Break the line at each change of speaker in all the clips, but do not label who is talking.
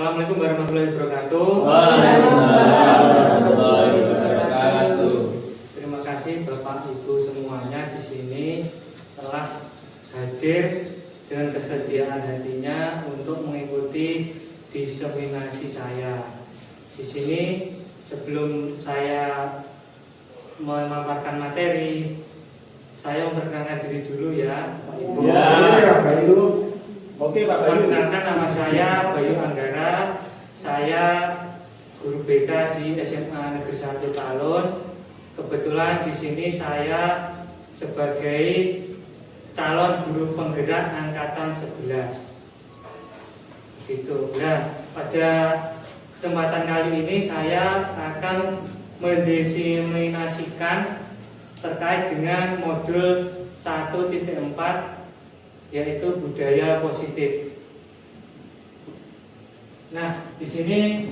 Assalamualaikum warahmatullahi wabarakatuh.
Waalaikumsalam warahmatullahi wabarakatuh.
Terima kasih Bapak Ibu semuanya di sini telah hadir dengan kesediaan hatinya untuk mengikuti diseminasi saya. Di sini sebelum saya memaparkan materi, saya memperkenalkan diri dulu ya, Bapak Ibu.
Ya, Pak Bayu. Oke, Pak Bayu.
Perkenalkan, nama saya Bayu Anggara. Saya guru BK di SMA Negeri 1 Talun. Kebetulan di sini saya sebagai calon guru penggerak angkatan 11. Gitu. Nah, pada kesempatan kali ini saya akan mendiseminasikan terkait dengan modul 1.4, yaitu budaya positif. Nah, di sini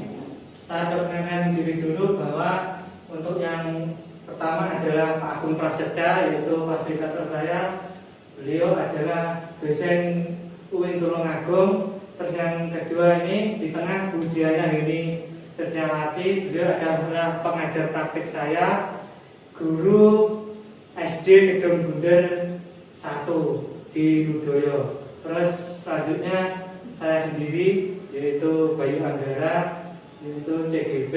saya perkenalkan diri dulu bahwa untuk yang pertama adalah Pak Agung Prasetya, yaitu fasilitator saya. Beliau adalah dosen UIN Tulungagung. Terus yang kedua ini di tengah Bu Diana ini Setiawati, beliau adalah pengajar praktik saya, guru SD Gedung Bunder 1 di Ludoyo. Terus selanjutnya saya sendiri, yaitu Bayu Anggara, yaitu CGP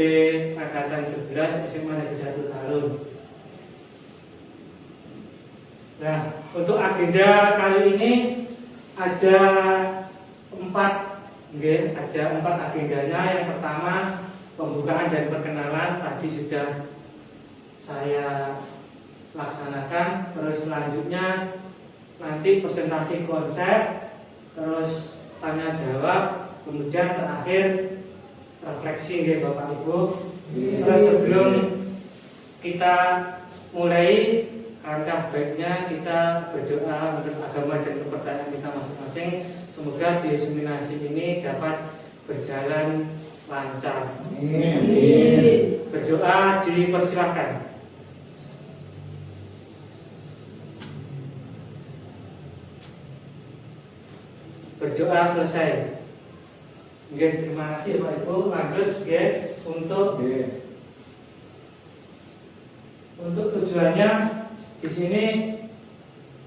angkatan 11 SMA Negeri 1 Talun. Nah, untuk agenda kali ini ada 4 agendanya. Yang pertama, pembukaan dan perkenalan tadi sudah saya laksanakan. Terus selanjutnya nanti presentasi konsep, terus tanya jawab, kemudian terakhir refleksi ya Bapak Ibu. Terus sebelum kita mulai, alangkah baiknya kita berdoa menurut agama dan kepercayaan kita masing-masing. Semoga diseminasi ini dapat berjalan lancar. Berdoa dipersilakan. Berdoa selesai. Oke, terima kasih Pak Ibu. Lanjut untuk tujuannya di sini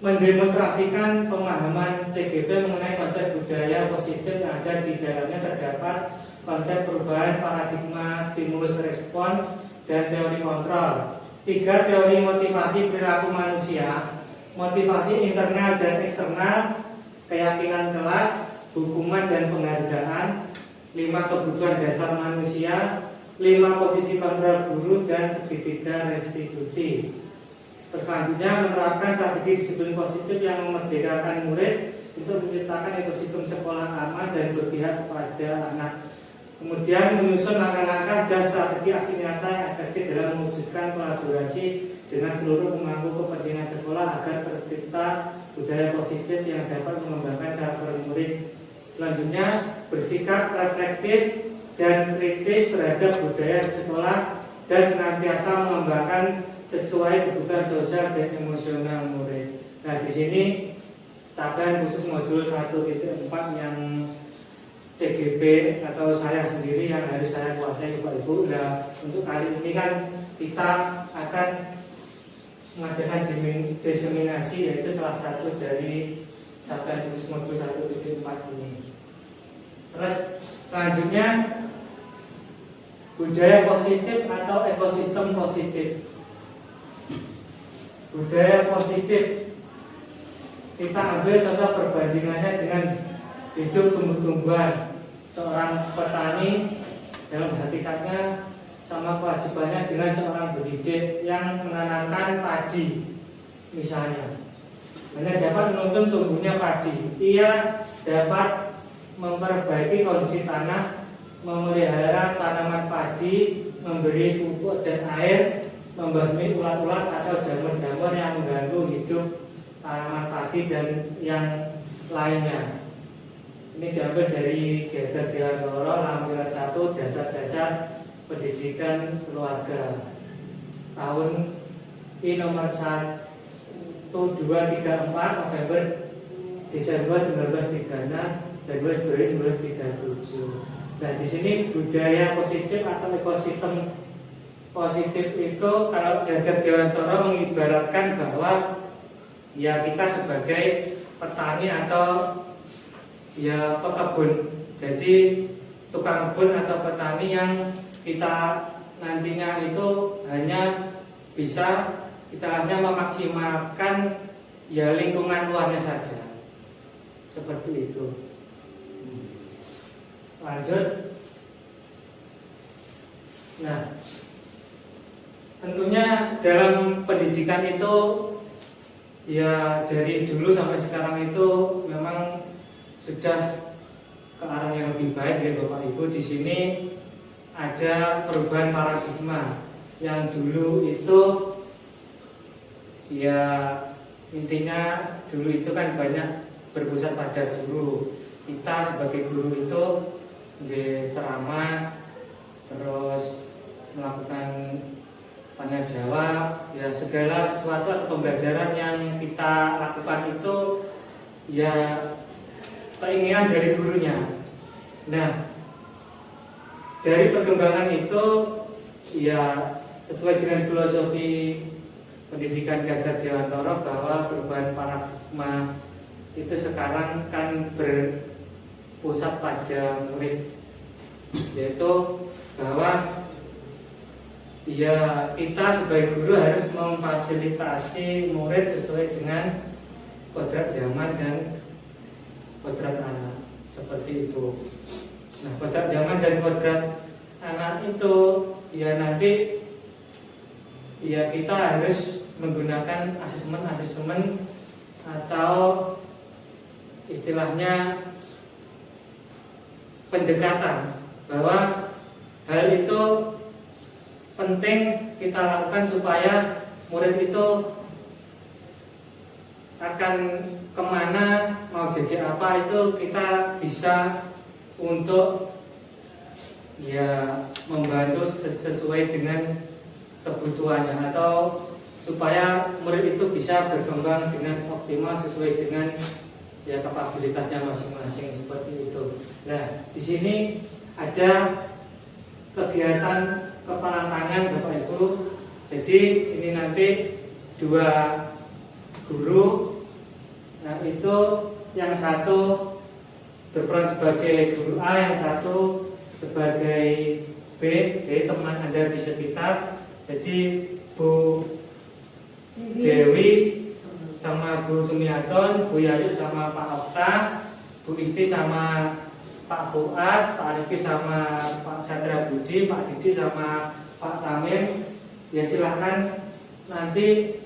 mendemonstrasikan pemahaman CGP mengenai konsep budaya positif yang ada di dalamnya. Terdapat konsep perubahan paradigma stimulus respon dan teori kontrol. 3 teori motivasi perilaku manusia, motivasi internal dan eksternal, keyakinan kelas, hukuman dan penghargaan, 5 kebutuhan dasar manusia, 5 posisi kontrol guru, dan segitiga restitusi. Selanjutnya menerapkan strategi disiplin positif yang memerdekakan murid untuk menciptakan ekosistem sekolah aman dan berpihak kepada anak. Kemudian menyusun langkah-langkah dan strategi aksi nyata yang efektif dalam mewujudkan kolaborasi dengan seluruh pemangku kepentingan sekolah agar tercipta budaya positif yang dapat mengembangkan karakter murid. Selanjutnya bersikap reflektif dan kritis terhadap budaya di sekolah dan senantiasa mengembangkan sesuai kebutuhan sosial dan emosional murid. Nah, di sini capaian khusus modul 1.4 yang CGP atau saya sendiri yang harus saya kuasai Bapak Ibu. Nah, untuk kali ini kan kita akan mengadakan diseminasi, yaitu salah satu dari capaian khusus modul 1.4 ini. Terus selanjutnya budaya positif atau ekosistem positif. Budaya positif kita ambil contoh perbandingannya dengan hidup tumbuh-tumbuhan. Seorang petani dalam hakikatnya sama kewajibannya dengan seorang pendidik yang menanamkan padi misalnya. Hanya dapat menuntun tumbuhnya padi. Ia dapat memperbaiki kondisi tanah, memelihara tanaman padi, memberi pupuk dan air, membasmi ulat-ulat atau jamur-jamur yang mengganggu hidup tanaman padi dan yang lainnya. Ini diambil dari Geser Diantoro, Lampiran 1, Dasar-Dasar Pendidikan Keluarga, tahun I nomor 1234 November Desember 1936, Januari 1937. Nah, di sini budaya positif atau ekosistem positif itu kalau Ganjar Dewantara mengibaratkan bahwa ya kita sebagai petani atau ya pekebun. Jadi tukang kebun atau petani yang kita nantinya itu hanya bisa istilahnya memaksimalkan ya lingkungan luarnya saja. Seperti itu. Lanjut. Nah, tentunya dalam pendidikan itu ya dari dulu sampai sekarang itu memang sudah ke arah yang lebih baik ya Bapak Ibu. Di sini ada perubahan paradigma. Yang dulu itu ya intinya dulu itu kan banyak berpusat pada guru. Kita sebagai guru itu ceramah, terus melakukan tanya jawab, ya segala sesuatu atau pembelajaran yang kita lakukan itu ya keinginan dari gurunya. Nah, dari perkembangan itu ya sesuai dengan filosofi pendidikan Ganjar Dewantara bahwa perubahan paradigma itu sekarang kan berpusat pada murid, yaitu bahwa ya kita sebagai guru harus memfasilitasi murid sesuai dengan kodrat zaman dan kodrat anak, seperti itu. Nah, kodrat zaman dan kodrat anak itu ya nanti ya kita harus menggunakan asesmen atau istilahnya pendekatan bahwa hal itu penting kita lakukan supaya murid itu akan kemana, mau jadi apa itu kita bisa untuk ya membantu sesuai dengan kebutuhannya, atau supaya murid itu bisa berkembang dengan optimal sesuai dengan ya kapabilitasnya masing-masing, seperti itu. Nah, di sini ada kegiatan kepalan tangan Bapak Ibu. Jadi ini nanti dua guru. Nah, itu yang satu berperan sebagai guru A, yang satu sebagai B, jadi teman Anda di sekitar. Jadi Bu Dewi sama Bu Sumiaton, Bu Yayu sama Pak Okta, Bu Isti sama Pak Fuad, Pak Rifki sama Pak Satria Budi, Pak Didi sama Pak Tamim. Ya silahkan nanti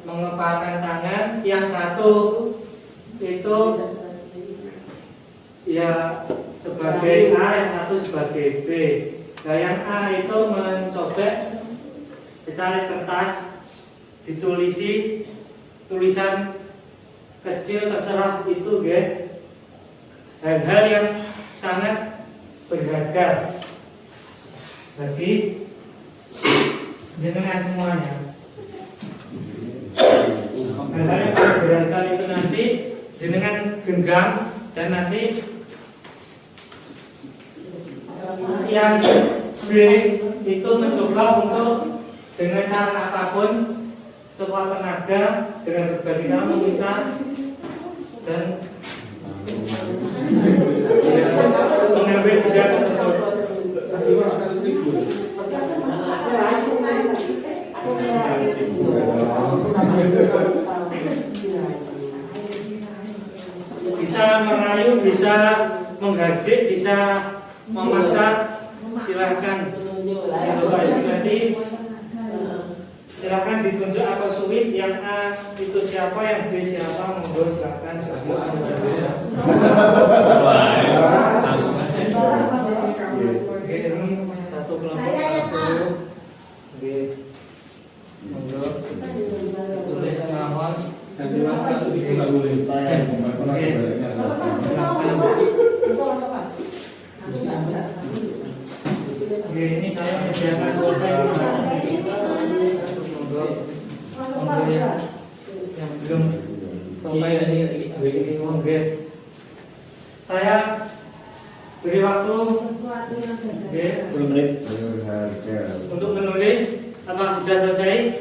mengepalkan tangan. Yang satu itu ya sebagai A, yang satu sebagai B. Nah, yang A itu mensobek secari kertas, ditulisi tulisan kecil terserah itu hal-hal yang sangat berharga bagi jenengan semuanya. Hal-hal yang berharga itu nanti jenengan genggam, dan nanti yang B itu mencoba untuk dengan cara apapun, sekuat tenaga, dengan berbagai cara meminta dan mengambil benda tersebut. Bisa merayu, bisa menghardik, bisa memasak, silahkan. Bapak Ibu nanti silahkan ditunjuk atau suit. Yang A itu siapa, yang B siapa, monggo silahkan sebut. Oke, ini satu kelompok satu. Oke, monggo tulis nama. Oke, ini saya menyediakan pulpen. Yang belum sampai ini monggo. Saya beri waktu Apa sudah selesai?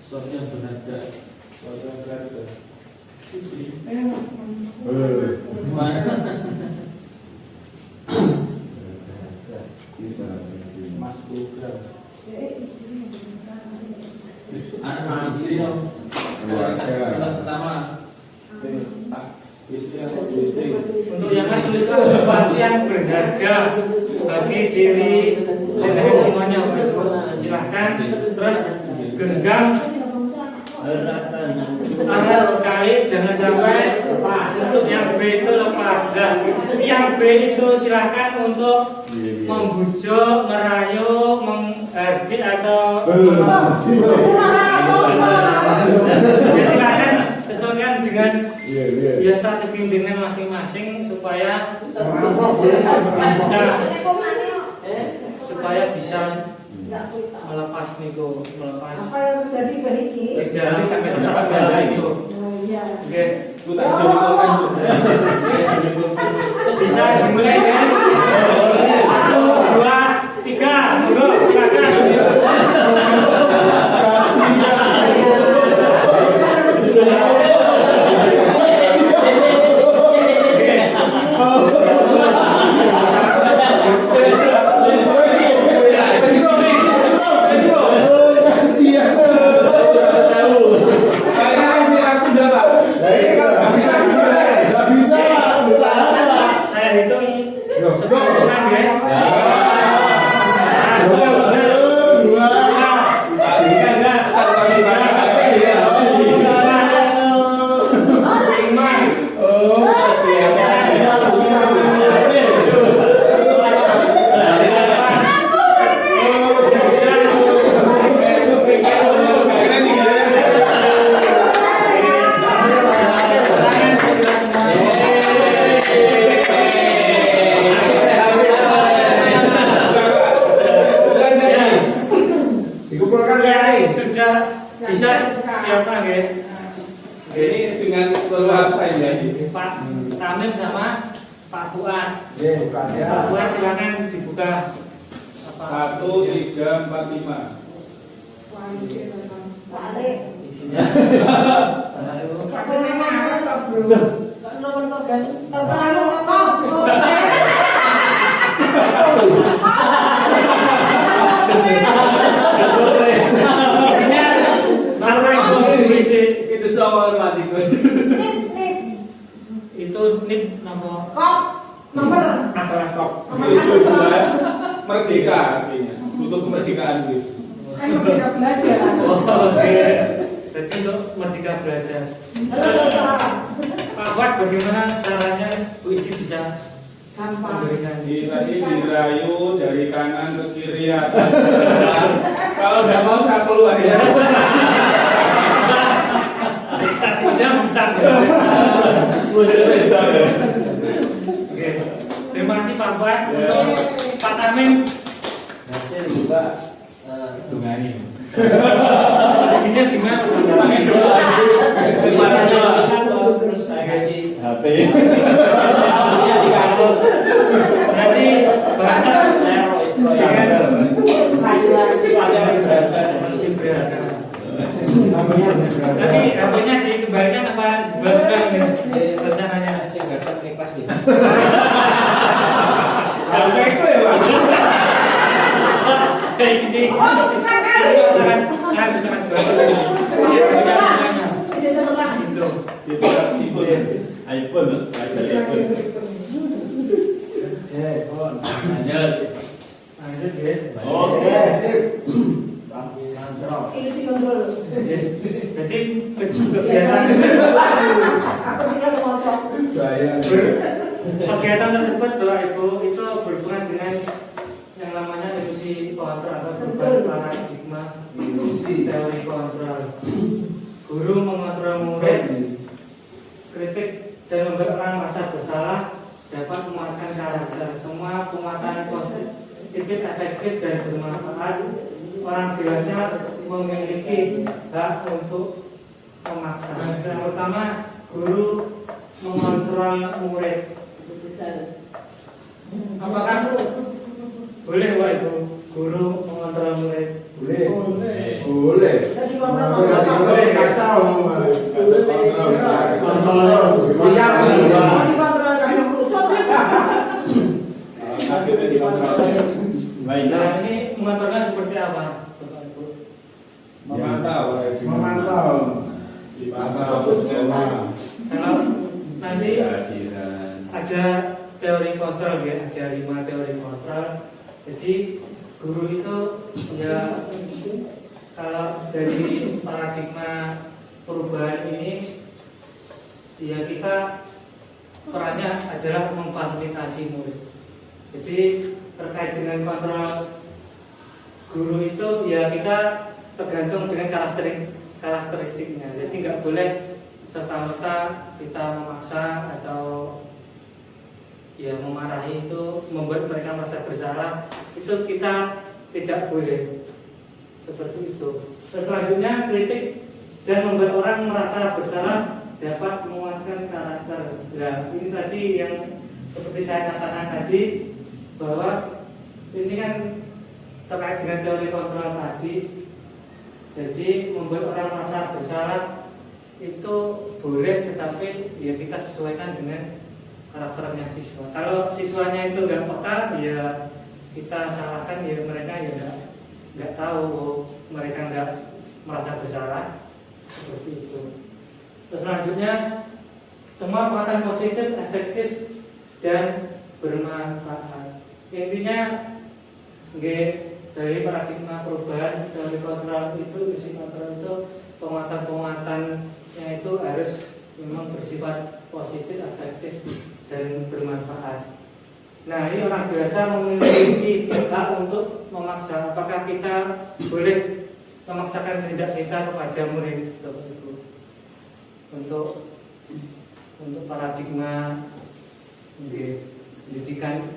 Sesuatu yang berharga. Mas program. Anak istri dong. Pertama.
Untuk yang tuliskan sesuatu yang berharga bagi diri dan semuanya, silahkan. Terus genggam erat sekali, jangan sampai lepas. Untuk yang B itu lepas. Nah, yang B itu silahkan untuk membujuk, merayu, menghardik atau ya silahkan sesuaikan dengan ya strategi dengan masing-masing supaya bisa melepas niku, melepas
apa yang terjadi beriki
jangan sampai lepas itu. Oke, bisa dimulai ya. 1, 2, 3, monggo silakan. Saya hitung 10 hitungan ya. 1, 2, sudah bisa siapa guys?
Ini dengan keluarga saja.
Pak Tamim sama Pak Fuad.
bukan
Pak Fuad silakan dibuka.
1, 3, 4, 5.
Isinya.
Itu semua otomatis.
Itu nip nama
Masalah kok. 17 merdeka artinya. Butuh kemerdekaan gitu.
Oke. Jadi untuk merdeka belajar. Pak Fuad bagaimana caranya Bu Isti bisa memberikan
Tadi dirayu dari kanan ke kiri atas ke depan. Kalau nggak mau saya keluar ya.
satunya bentar. Oke. Terima kasih Pak Fuad. Pak Tamim.
Hasil juga dungani.
Ini gimana?
Semuanya satu terus saya kasih HP. Akhirnya dikasih.
Jadi banyak dengan
Sesuatu yang berharga.
nanti HP-nya dikembalikan apa dibagikan rencananya?
Saya nggak tahu ikhlas ya.
Sampai itu ya Pak.
Kayak gini. Sangat bagus. Gitu.
Itu ya.
iPhone, belajar iPhone. Lanjut.
Lanjut ya.
Oke.
Jadi kegiatan kegiatan tersebut Bapak Ibu itu berhubungan dengan yang namanya ilusi kontrol atau perubahan paradigma teori kontrol. Guru mengontrol murid, kritik dan memberi orang merasa bersalah dapat memuatkan karakter. Semua pemuatan positif, efektif dan bermanfaat. Orang dewasa memiliki hak untuk memaksa. Yang pertama, guru mengontrol murid. Apakah boleh Pak Ibu guru mengontrol murid?
Boleh.
Boleh.
Jadi
Boleh.
kacau.
Iya, Baik.
Nah, ini mengontrolnya seperti apa, Bapak Ibu?
Memantau.
Memantau.
Dipantau.
Kalau nanti
Kehadiran.
ada teori kontrol ya, ada 5 teori kontrol. Jadi guru itu ya kalau dari paradigma perubahan ini ya kita perannya adalah memfasilitasi murid. Jadi terkait dengan kontrol guru itu ya kita tergantung dengan karakteristiknya. Jadi nggak boleh serta-merta kita memaksa atau ya memarahi itu membuat mereka merasa bersalah, itu kita tidak boleh seperti itu. Terus selanjutnya kritik dan membuat orang merasa bersalah dapat menguatkan karakter. Nah ini tadi yang seperti saya katakan tadi bahwa ini kan terkait dengan teori kontrol tadi. Jadi membuat orang merasa bersalah itu boleh, tetapi ya kita sesuaikan dengan karakternya siswa. Kalau siswanya itu nggak peka, ya kita salahkan, ya mereka ya nggak tahu, mereka nggak merasa bersalah seperti itu. Terus selanjutnya semua penguatan positif, efektif dan bermanfaat. Intinya dari paradigma perubahan dari kontrol itu, isi kontrol itu penguatan-penguatannya itu harus memang bersifat positif, efektif dan bermanfaat. Nah ini orang dewasa memiliki hak untuk memaksa. Apakah kita boleh memaksakan kehendak kita kepada murid untuk paradigma pendidikan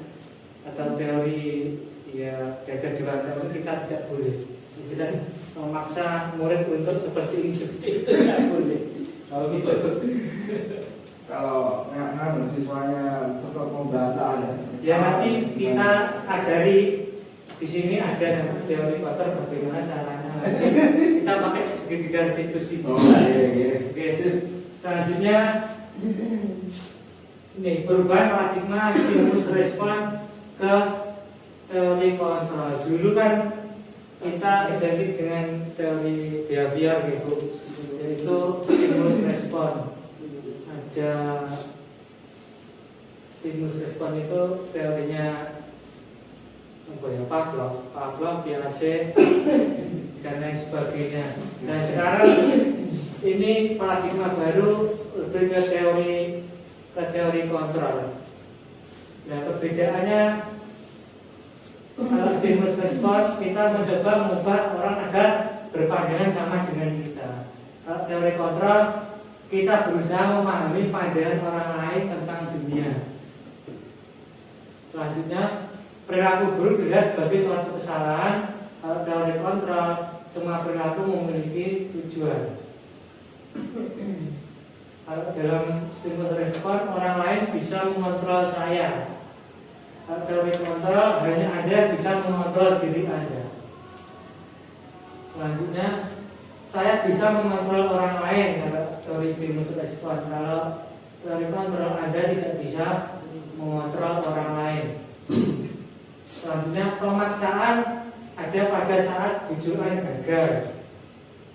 atau teori ya belajar dewasa itu kita tidak boleh. Tidak memaksa murid untuk seperti itu tidak boleh. Kalau gitu.
Kalau siswanya tetap membantah
Ya nanti kita ajari di sini ada teori kotor bagaimana caranya. Kita pakai segitiga restitusi. Oke, selanjutnya ini perubahan paradigma stimulus respon ke teori kontrol. Dulu kan kita identik dengan teori behavior gitu, yaitu stimulus respon. Ada stimulus respon itu teorinya Pavlov, Piaget dan lain sebagainya. Nah sekarang ini paradigma baru lebih ke teori kontrol. Nah perbedaannya, kalau stimulus respon kita mencoba mengubah orang agar berpandangan sama dengan kita. Kalau teori kontrol kita berusaha memahami pandangan orang lain tentang dunia. Selanjutnya perilaku buruk dilihat sebagai suatu kesalahan. Kalau teori kontrol semua perilaku memiliki tujuan. Kalau dalam stimulus respon orang lain bisa mengontrol saya. Kalau teori kontrol hanya Anda bisa mengontrol diri Anda. Selanjutnya saya bisa mengontrol orang lain. Kalau teori stimulus respon, kalau teori kontrol Anda tidak bisa mengontrol orang lain. Selanjutnya pemaksaan ada pada saat bujukan gagal.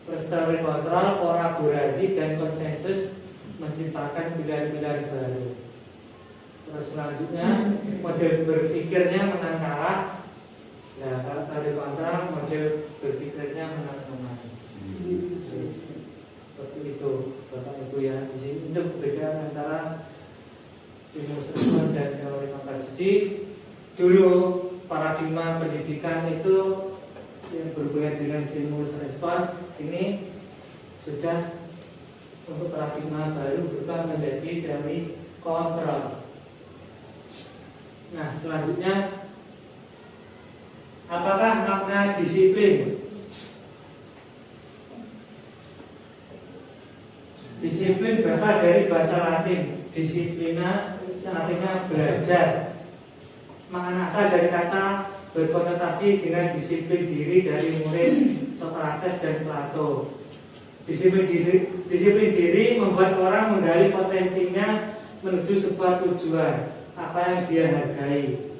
Terus teori kontrol, kolaborasi dan konsensus menciptakan pilihan-pilihan baru. Terus selanjutnya model berpikirnya menang kalah. Ya kalau teori kontrol model berpikirnya menang menang. Seperti itu Bapak Ibu ya. Jadi itu perbedaan antara stimulus respon dan teori kontrol. Jadi dulu paradigma pendidikan itu yang berhubungan dengan stimulus respon ini sudah untuk paradigma baru berubah menjadi teori kontrol. Nah selanjutnya, apakah makna disiplin? Disiplin berasal dari bahasa Latin, disiplina artinya belajar. makna asal dari kata berkonotasi dengan disiplin diri dari murid Socrates dan Plato. Disiplin diri membuat orang menggali potensinya menuju sebuah tujuan apa yang dia hargai.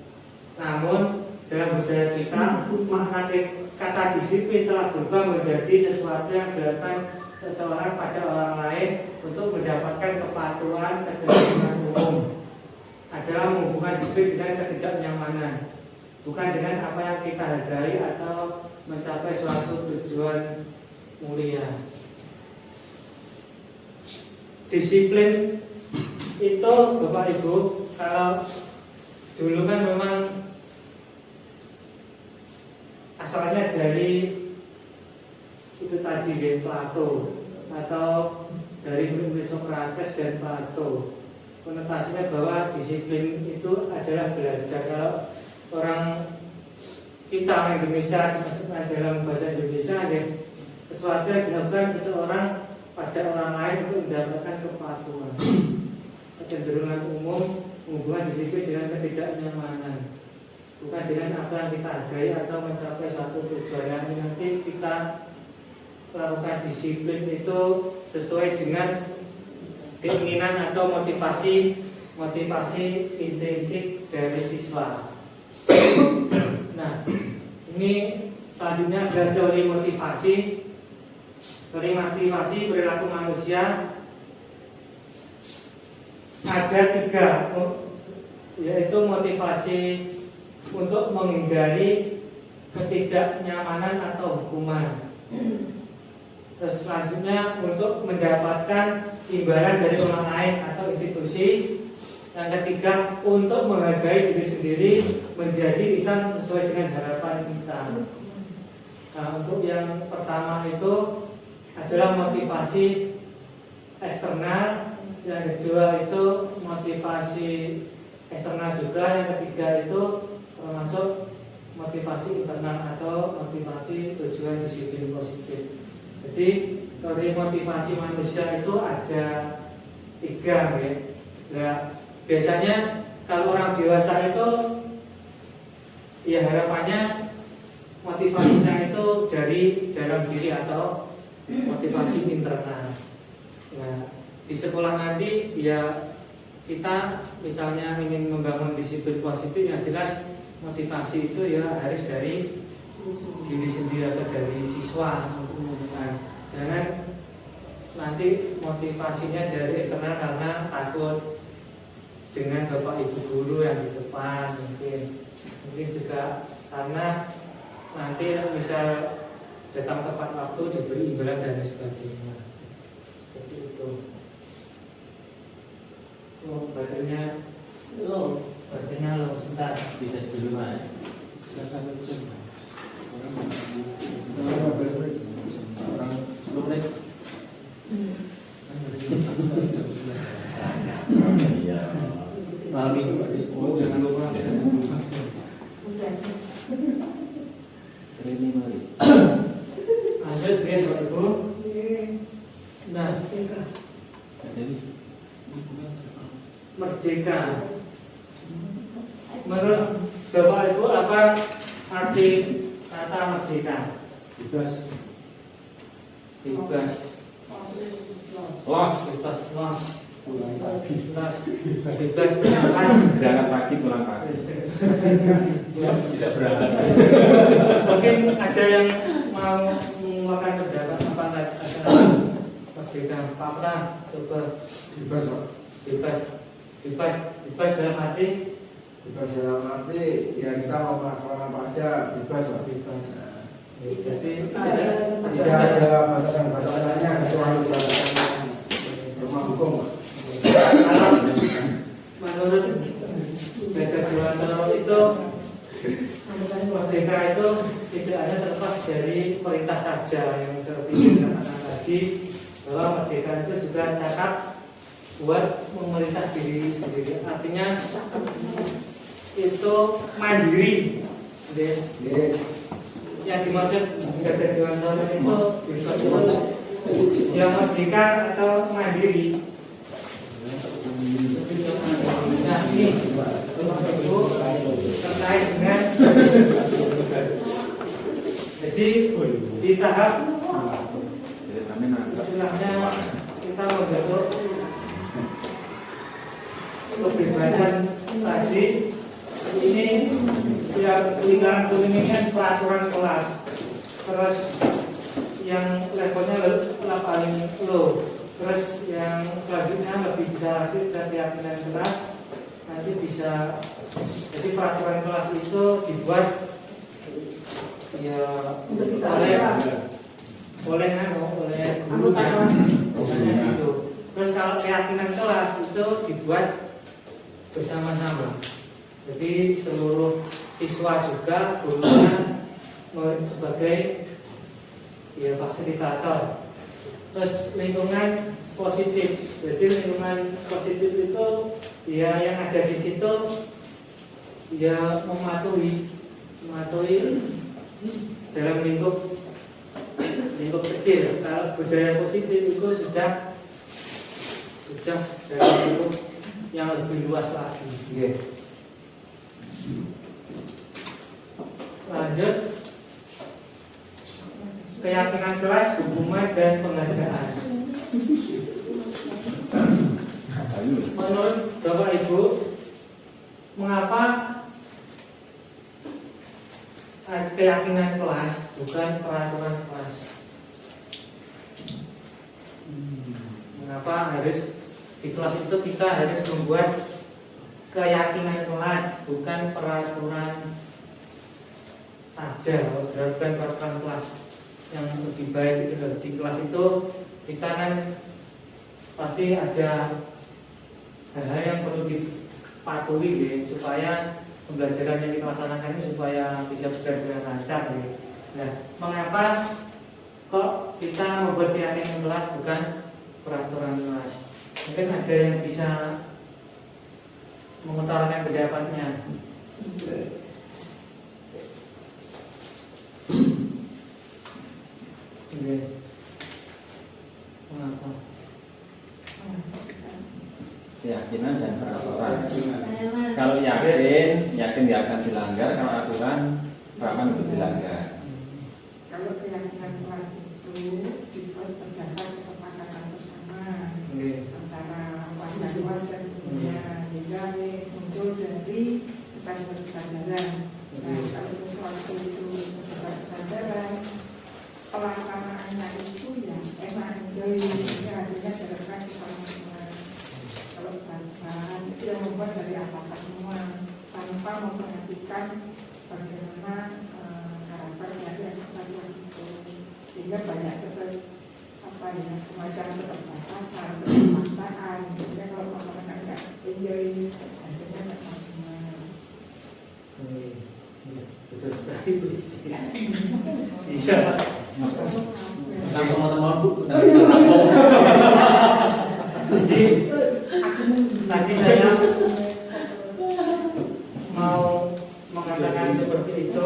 Namun dalam budaya kita, makna kata disiplin telah berubah menjadi sesuatu yang dilakukan seseorang pada orang lain untuk mendapatkan kepatuhan ketertiban umum. Adalah menghubungkan disiplin dengan ketidaknyamanan, bukan dengan apa yang kita hargai atau mencapai suatu tujuan mulia. Disiplin itu Bapak Ibu, kalau dulu kan memang asalnya dari itu tadi dari Plato atau dari murid Socrates dan Plato. Konotasinya bahwa disiplin itu adalah belajar. Kalau orang kita orang Indonesia dimasukkan dalam bahasa Indonesia, ya, sesuatu yang dilakukan seseorang pada orang lain untuk mendapatkan kepatuhan. Kecenderungan umum hubungan disiplin dengan ketidaknyamanan, bukan dengan apa yang kita hargai atau mencapai satu tujuan. Yang nanti kita lakukan disiplin itu sesuai dengan keinginan atau motivasi intrinsik dari siswa. Nah, ini selanjutnya adalah teori motivasi. Teori motivasi perilaku manusia ada 3, yaitu motivasi untuk menghindari ketidaknyamanan atau hukuman. Terus selanjutnya untuk mendapatkan imbalan dari orang lain atau institusi. Yang ketiga untuk menghargai diri sendiri, menjadi insan sesuai dengan harapan kita. Nah, untuk yang pertama itu adalah motivasi eksternal, yang kedua itu motivasi eksternal juga, yang ketiga itu termasuk motivasi internal atau motivasi tujuan disiplin positif. Jadi dari motivasi manusia itu ada 3, ya. Nah, biasanya kalau orang dewasa itu ya harapannya motivasinya itu dari dalam diri atau motivasi internal. Nah, di sekolah nanti ya kita misalnya ingin membangun disiplin positif, yang jelas motivasi itu ya harus dari diri sendiri atau dari siswa untuk menentukan. Jangan nanti motivasinya dari eksternal karena takut dengan bapak ibu guru yang di depan, mungkin juga karena nanti misal datang tepat waktu diberi imbalan dan sebagainya. Seperti itu. Baterainya sebentar.
Dites dulu Mas.
Sudah sampai tujuan.
Orang 10 menit. Iya. Malam minggu Pak.
Oh, jangan lupa.
Ini mari.
Lanjut ya Bapak Ibu. Nah,
Jadi
merdeka. Menurut Bapak Ibu apa arti kata merdeka?
Bebas.
Bebas.
Los.
Bebas bebas.
Berangkat pagi pulang pagi. Tidak berangkat.
Mungkin ada yang mau mengeluarkan pendapat apa kata merdeka? Pak Pram, coba.
Bebas Pak.
Bebas dalam arti
Bebas dalam arti ya kita mau melakukan apa aja bebas Pak.
bebas. Jadi
Tidak ada batasan-batasannya kecuali batasan rumah hukum Pak.
Kalau menurut Beda Dewanto itu merdeka itu tidak hanya terlepas dari perintah saja yang seperti yang dikatakan tadi, bahwa merdeka itu juga cakap buat memerintah diri sendiri. Artinya itu mandiri. Yang dimaksud Beda Dewanto itu yang merdeka atau mandiri. Nah ini Bapak Ibu, Jadi di tahap
Jadi kami nangkep.
istilahnya kita membentuk kebebasan tadi ini yang lingkaran kuning ini kan peraturan kelas, terus yang levelnya paling low, terus yang selanjutnya lebih bisa keyakinan kelas nanti bisa. Jadi peraturan kelas itu dibuat ya oleh gurunya itu. Terus kalau keyakinan kelas itu dibuat bersama-sama. Jadi seluruh siswa juga gurunya sebagai ya fasilitator. Terus lingkungan positif. Jadi lingkungan positif itu ya yang ada di situ ya mematuhi dalam lingkup kecil. Kalau budaya positif itu sudah dalam lingkup yang lebih luas lagi.
Iya.
Lanjut, keyakinan kelas, hukuman dan penghargaan. Menurut Bapak Ibu, mengapa keyakinan kelas bukan peraturan kelas? Mengapa harus di kelas itu kita harus membuat keyakinan kelas bukan peraturan saja? Bukan peraturan kelas yang lebih baik itu di kelas itu kita kan pasti ada hal-hal yang perlu dipatuhi ya, supaya pembelajaran yang kita laksanakan ini supaya bisa berjalan dengan lancar ya. Nah, mengapa kok kita membuat keyakinan kelas bukan peraturan kelas? Mungkin ada yang bisa mengutarakan pendapat-nya. Oke. Mengapa?
Keyakinan dan peraturan. Kalau yakin tidak akan dilanggar. Kalau aturan akan untuk dilanggar.
Kalau keyakinan kelas itu dibuat berdasar kesepakatan bersama antara wartawan dan gurunya, sehingga muncul dari kesadaran. Nah, kalau sesuatu itu berdasar kesadaran, pelaksanaannya itu ya enak, enjoy, sehingga hasilnya didapatkan bersama-sama. Kalau bantuan itu yang membuat dari atasan semua tanpa memperhatikan bagaimana karakter dari aktivitas itu, sehingga banyak semacam keterbatasan, keterpaksaan. Sehingga kalau masyarakat nggak enjoy, hasilnya nggak maksimal.
Betul sekali Bu Isti. Bisa.
Langsung teman Bu.
Jadi tadi saya mau mengatakan seperti itu,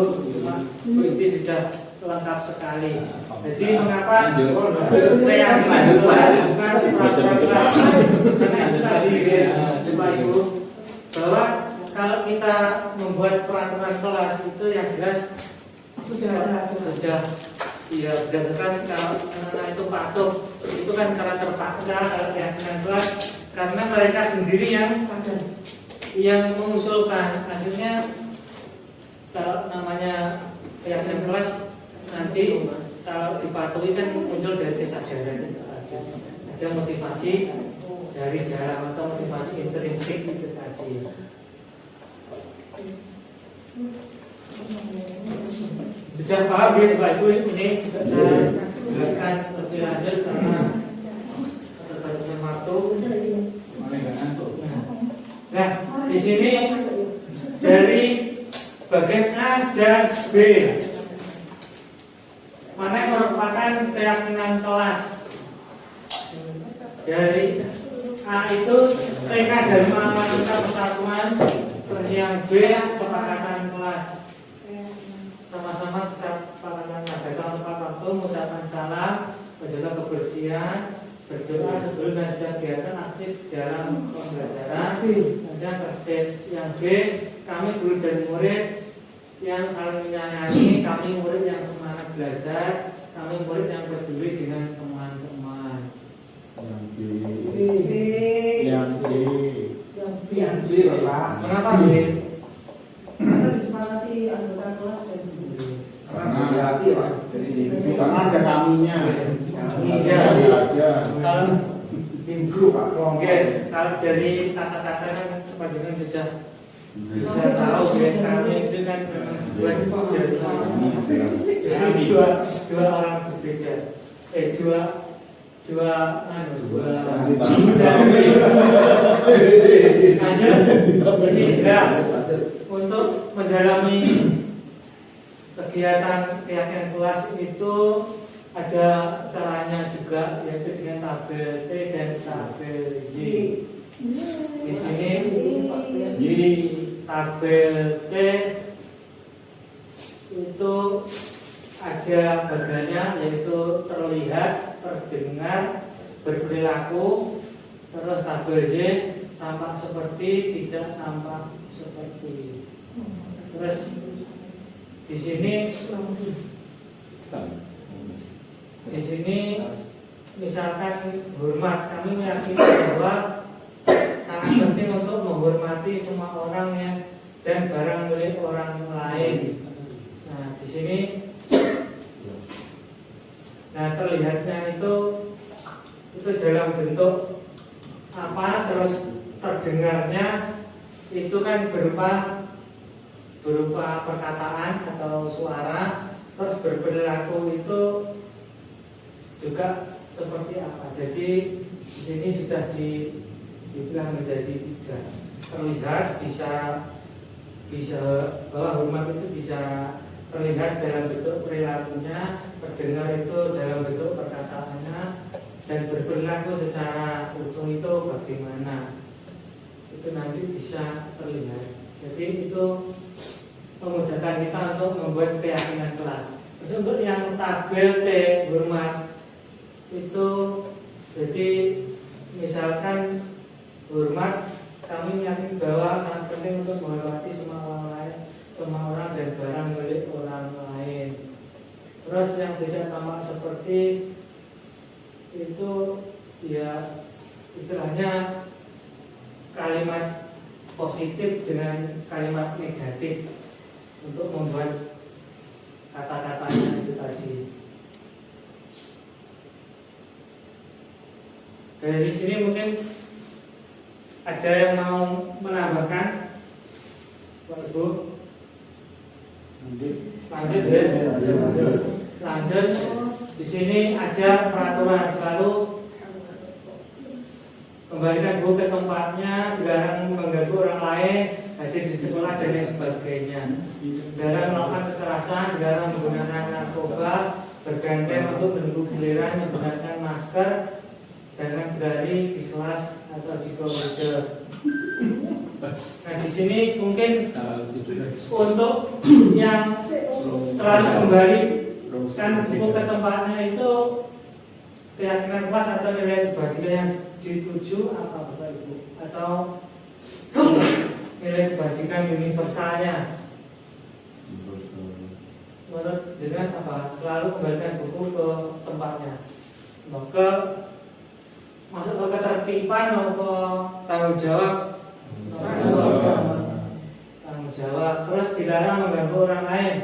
Bu Isti sudah lengkap sekali. Jadi mengapa keyakinan kelas bukan peraturan kelas? Karena itu tadi Bapak Ibu, bahwa kalau kita membuat peraturan kelas itu yang jelas sudah ya berdasarkan kalau anak itu patuh, itu kan karena terpaksa. Kalau keyakinan kelas karena mereka sendiri yang mengusulkan. Akhirnya kalau namanya keyakinan kelas nanti kalau dipatuhi kan muncul dari kesadaran, ada motivasi dari dalam atau motivasi intrinsik itu tadi. Sudah paham ya Pak Ibu, ini saya jelaskan lebih lanjut karena keterbatasan waktu. Nah, di sini dari bagian A dan B, mana yang merupakan keyakinan kelas? Dari A itu tekad dari wanita persatuan, terus yang B kesepakatan kelas. Sama-sama kesepakatan mengadakan tepat waktu, mengucapkan salam, menjaga kebersihan, berdoa sebelum dan setelah kegiatan aktif dalam pembelajaran. Dan tertib yang B, kami guru dan murid yang saling menyayangi, kami murid yang semangat belajar, kami murid yang peduli dengan teman-teman.
Yang D.
Yang
B Bapak.
Kenapa sih?
karena disepakati anggota kelas dan guru.
Karena hati Pak. Jadi di
Karena ada kaminya.
Iya.
Ada.
Kalau
tim grup Pak.
oke, kalau dari kata-kata kan panjenengan sudah bisa tahu ya, kami itu kan memang dua jasa. Jadi dua orang berbeda. Dua ini enggak untuk mendalami kegiatan keyakinan kelas itu ada caranya juga, yaitu dengan tabel T dan tabel Y. Di sini tabel T itu ada bagiannya, yaitu terlihat, terdengar, berperilaku. Terus tabel Y tampak seperti, tidak tampak seperti. Terus di sini misalkan hormat, kami meyakini bahwa sangat penting untuk menghormati semua orang yang dan barang milik orang lain. Nah, di sini terlihatnya itu dalam bentuk apa, terus terdengarnya itu kan berupa perkataan atau suara, terus berperilaku itu juga seperti apa. Jadi di sini sudah dibilang menjadi 3. Terlihat bisa bahwa hormat itu bisa terlihat dalam bentuk perilakunya, terdengar itu dalam bentuk perkataannya, dan berperilaku secara utuh itu bagaimana, itu nanti bisa terlihat. Jadi itu memudahkan kita untuk membuat keyakinan kelas. Terus untuk yang tabel T hormat itu, jadi misalkan hormat, kami meyakini bahwa sangat penting untuk menghormati semua orang lain, semua orang dan barang milik orang lain. Terus yang tidak tampak seperti itu ya istilahnya kalimat positif dengan kalimat negatif untuk membuat kata-katanya itu tadi. Dari sini mungkin ada yang mau menambahkan, Pak Ibu? Lanjut ya. Lanjut. Di sini ada peraturan, selalu kembalikan buku ke tempatnya, dilarang mengganggu orang lain, hadir di sekolah dan lain sebagainya. Dilarang melakukan kekerasan, dilarang menggunakan narkoba, bergantian untuk menunggu giliran, menggunakan masker, jangan berlari di kelas atau di koridor. Nah, di sini mungkin untuk yang selalu kembali kan buku ke tempatnya itu keyakinan kelas atau nilai kebajikan yang dituju apa Bapak Ibu, atau nilai kebajikan universalnya menurut dengan apa, selalu kembalikan buku ke tempatnya, maka masuk ke ketertiban atau tanggung jawab, terus dilarang mengganggu orang lain,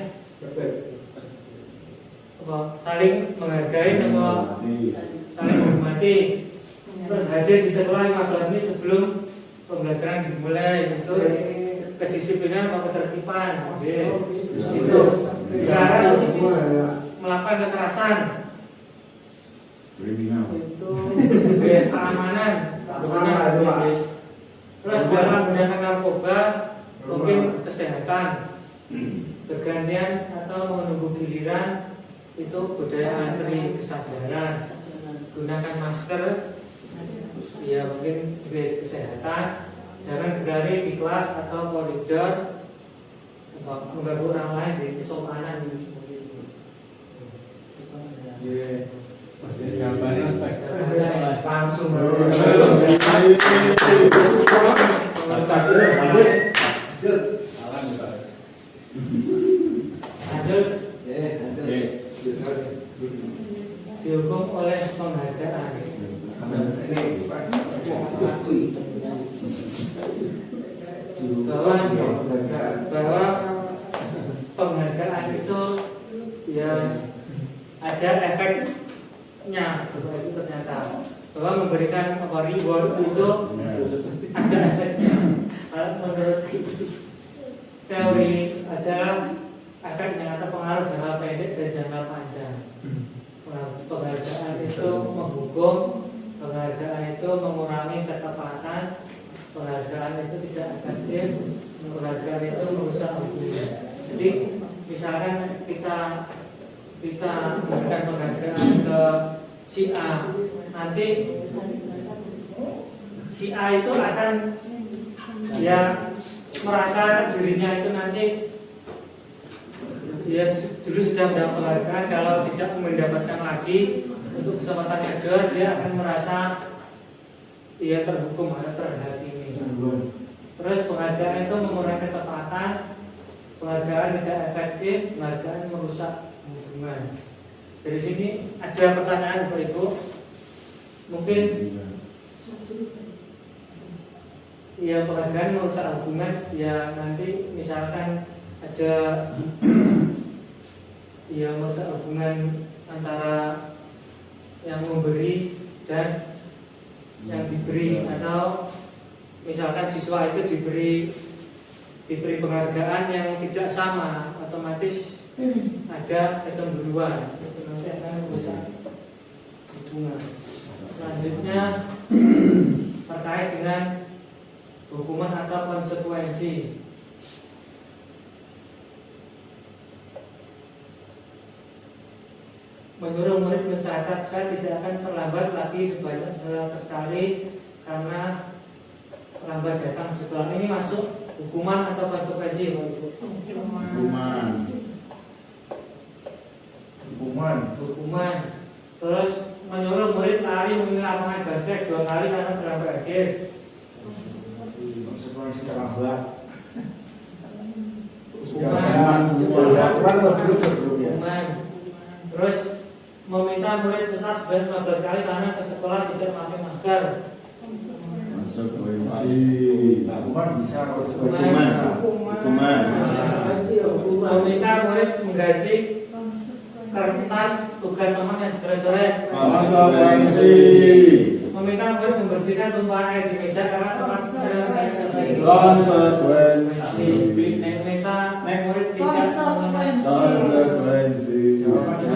saling menghargai atau saling menghormati, terus hadir di sekolah 15 menit sebelum pembelajaran dimulai, itu kedisiplinan atau ketertiban. Itu dilarang melakukan kekerasan, itu keamanan. Terus dilarang menggunakan narkoba, mungkin kesehatan, bergantian atau menunggu giliran, itu budaya antri kesadaran, gunakan masker, ya mungkin kesehatan, jangan berlari di kelas atau koridor, mengganggu orang lain di kesopanan.
Jawabannya
langsung
Lanjut.
lanjut
lanjut.
dihukum oleh penghargaan. Bahwa penghargaan itu ya ada efeknya, itu ternyata bahwa memberikan reward itu ada efeknya. Menurut teori adalah efeknya atau pengaruh jangka pendek dan jangka panjang. Penghargaan itu menghukum, penghargaan itu mengurangi ketepatan, penghargaan itu tidak efektif, penghargaan itu merusak hubungan. Jadi misalkan kita memberikan penghargaan ke si A, nanti si A itu akan ya merasa dirinya itu nanti dia dulu sudah mendapat penghargaan, kalau tidak mendapatkan lagi untuk kesempatan kedua dia akan merasa dia terhukum atau terhakimi. Terus penghargaan itu mengurangi ketepatan, penghargaan tidak efektif, penghargaan merusak hubungan. Dari sini ada pertanyaan Bapak Ibu, mungkin ya penghargaan merusak hubungan, ya nanti misalkan ada ya merusak hubungan antara yang memberi dan yang diberi, atau misalkan siswa itu diberi penghargaan yang tidak sama, otomatis ada kecemburuan, itu nanti akan merusak hubungan. Selanjutnya terkait dengan hukuman atau konsekuensi. Menyuruh murid mencatat, saya tidak akan terlambat lagi sebanyak 100 kali karena terlambat datang sekolah. Ini masuk hukuman atau konsekuensi? Hukuman. Terus menyuruh murid lari memilih lapangan basket 2 kali karena terlambat hadir.
Konsekuensi terlambat.
Hukuman. Terus meminta murid besar sebanyak 15 kali karena ke sekolah tidak pakai masker.
Hukuman bisa,
Hukuman. Meminta murid mengganti kertas tugas teman yang coret-coret.
Konsekuensi.
Meminta murid membersihkan tumpahan air di meja karena tempat
Konsekuensi.
Meminta murid tidak
Konsekuensi.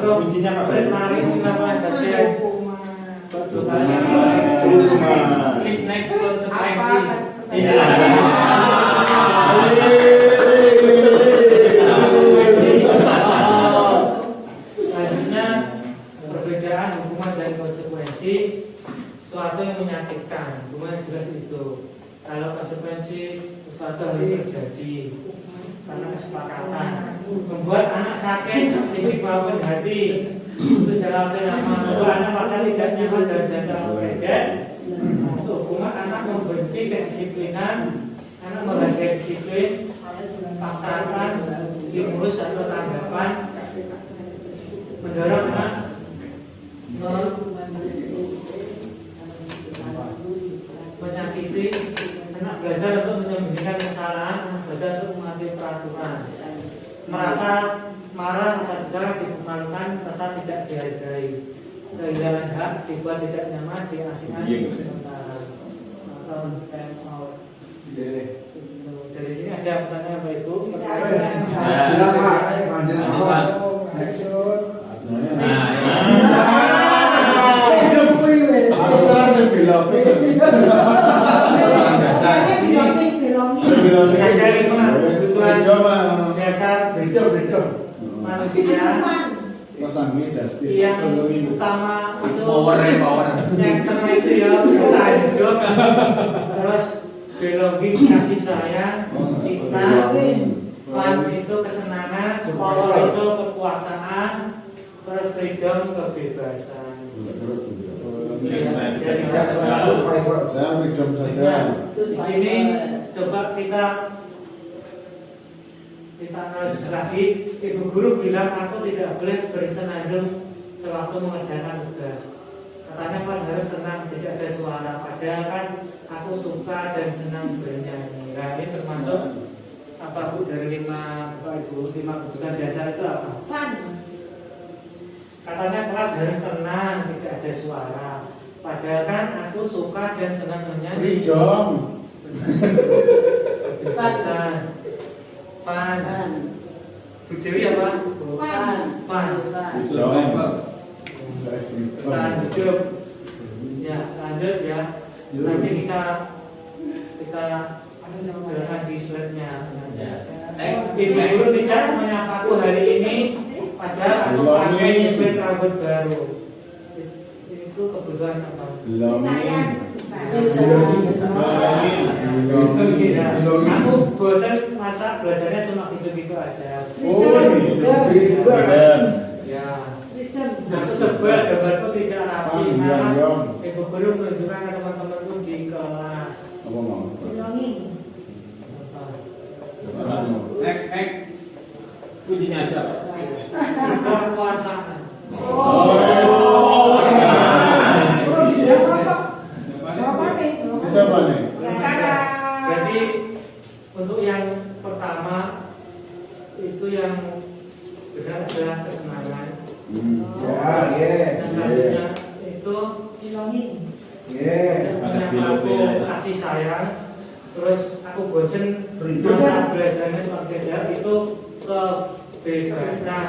Kuncinya apa?
murid lari di lapangan basket.
Hukuman.
Next konsekuensi. Selanjutnya perbedaan hukuman dan konsekuensi. Sesuatu yang menyakitkan, hukuman jelas itu. Kalau konsekuensi sesuatu harus terjadi karena kesepakatan. Membuat anak sakit fisik maupun hati, itu jangka waktu lama. Membuat anak merasa tidak nyaman dan jangka pendek. Untuk hukuman anak membenci kedisiplinan, anak menghargai disiplin, paksakan, stimulus atau tanggapan, mendorong anak menyakiti, anak belajar untuk menyembunyikan kesalahan, anak belajar untuk mematuhi peraturan, merasa marah, rasa besar, dipermalukan, rasa tidak dihargai, kehilangan hak, dibuat tidak nyaman, diasingkan sementara, atau time out. Dari sini ada pertanyaan Bapak Ibu. Dasar manusia yang utama itu yang pertama itu ya bertahan hidup, terus belonging kasih sayang, cinta, fun itu kesenangan, power itu kekuasaan, terus freedom kebebasan. Di sini coba kita kita analisis lagi. Ibu guru bilang aku tidak boleh bersenandung sewaktu mengerjakan tugas. Katanya kelas harus tenang, tidak ada suara. Padahal kan aku suka dan senang bernyanyi. Nah, ini termasuk apa Bu dari 5 Bapak Ibu 5 kebutuhan dasar itu apa?
Fun.
Katanya kelas harus tenang, tidak ada suara. Padahal kan aku suka dan senang menyanyi.
Freedom.
Fun. Fun. Bu Dewi apa?
Fun.
Fun. Tahan hidup. Ya, lanjut ya. Nanti kita jalan di slide-nya.
Ya.
Ibu guru tidak menyapaku hari ini, padahal aku pakai jepit rambut baru. Itu kebutuhan apa?
Sayang.
Ya, aku bosan masa belajarnya cuma gitu-gitu aja. Ya, aku sebel gambarku tidak rapi. Malah ibu guru menunjukkan ke teman-temanku di kelas.
Belonging.
Next.
Kuncinya aja.
Kekuasaan.
Siapa nih?
Berarti untuk yang pertama itu yang benar adalah kesenangan. Yang selanjutnya itu
Belonging.
aku kasih sayang. Terus aku bosen masa belajarnya seperti itu kebebasan.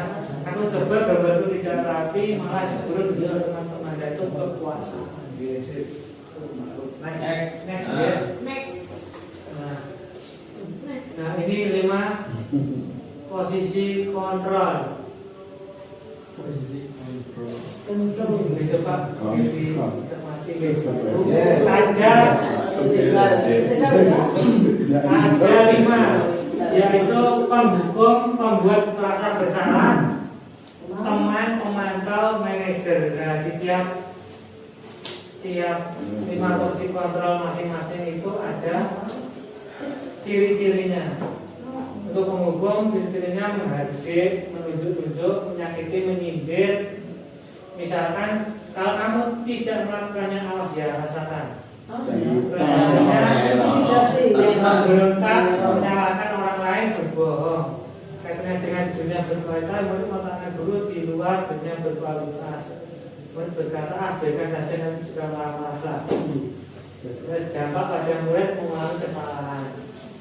Aku sebel gambarku tidak rapi, malah guru juga teman-teman itu kekuasaan. Next ya.
Next.
Nah ini 5 posisi kontrol. Ini coba dicermati. Ada 5, yaitu penghukum, pembuat merasa bersalah, teman, pemantau, manajer. Nah di tiap 5 posisi kontrol masing-masing itu ada ciri-cirinya. Untuk penghukum, ciri-cirinya menghardik, menunjuk-nunjuk, menyakiti, menyindir. Misalkan kalau kamu tidak melakukannya, awas ya, rasakan. Terus hasilnya memberontak, menyalahkan orang lain, berbohong. Kaitannya dengan dunia berkualitas, murid mengatakan guru di luar dunia berkualitas. Murid berkata, berikan saja nanti juga marah-marah. Terus dampak pada murid mengalami kesalahan.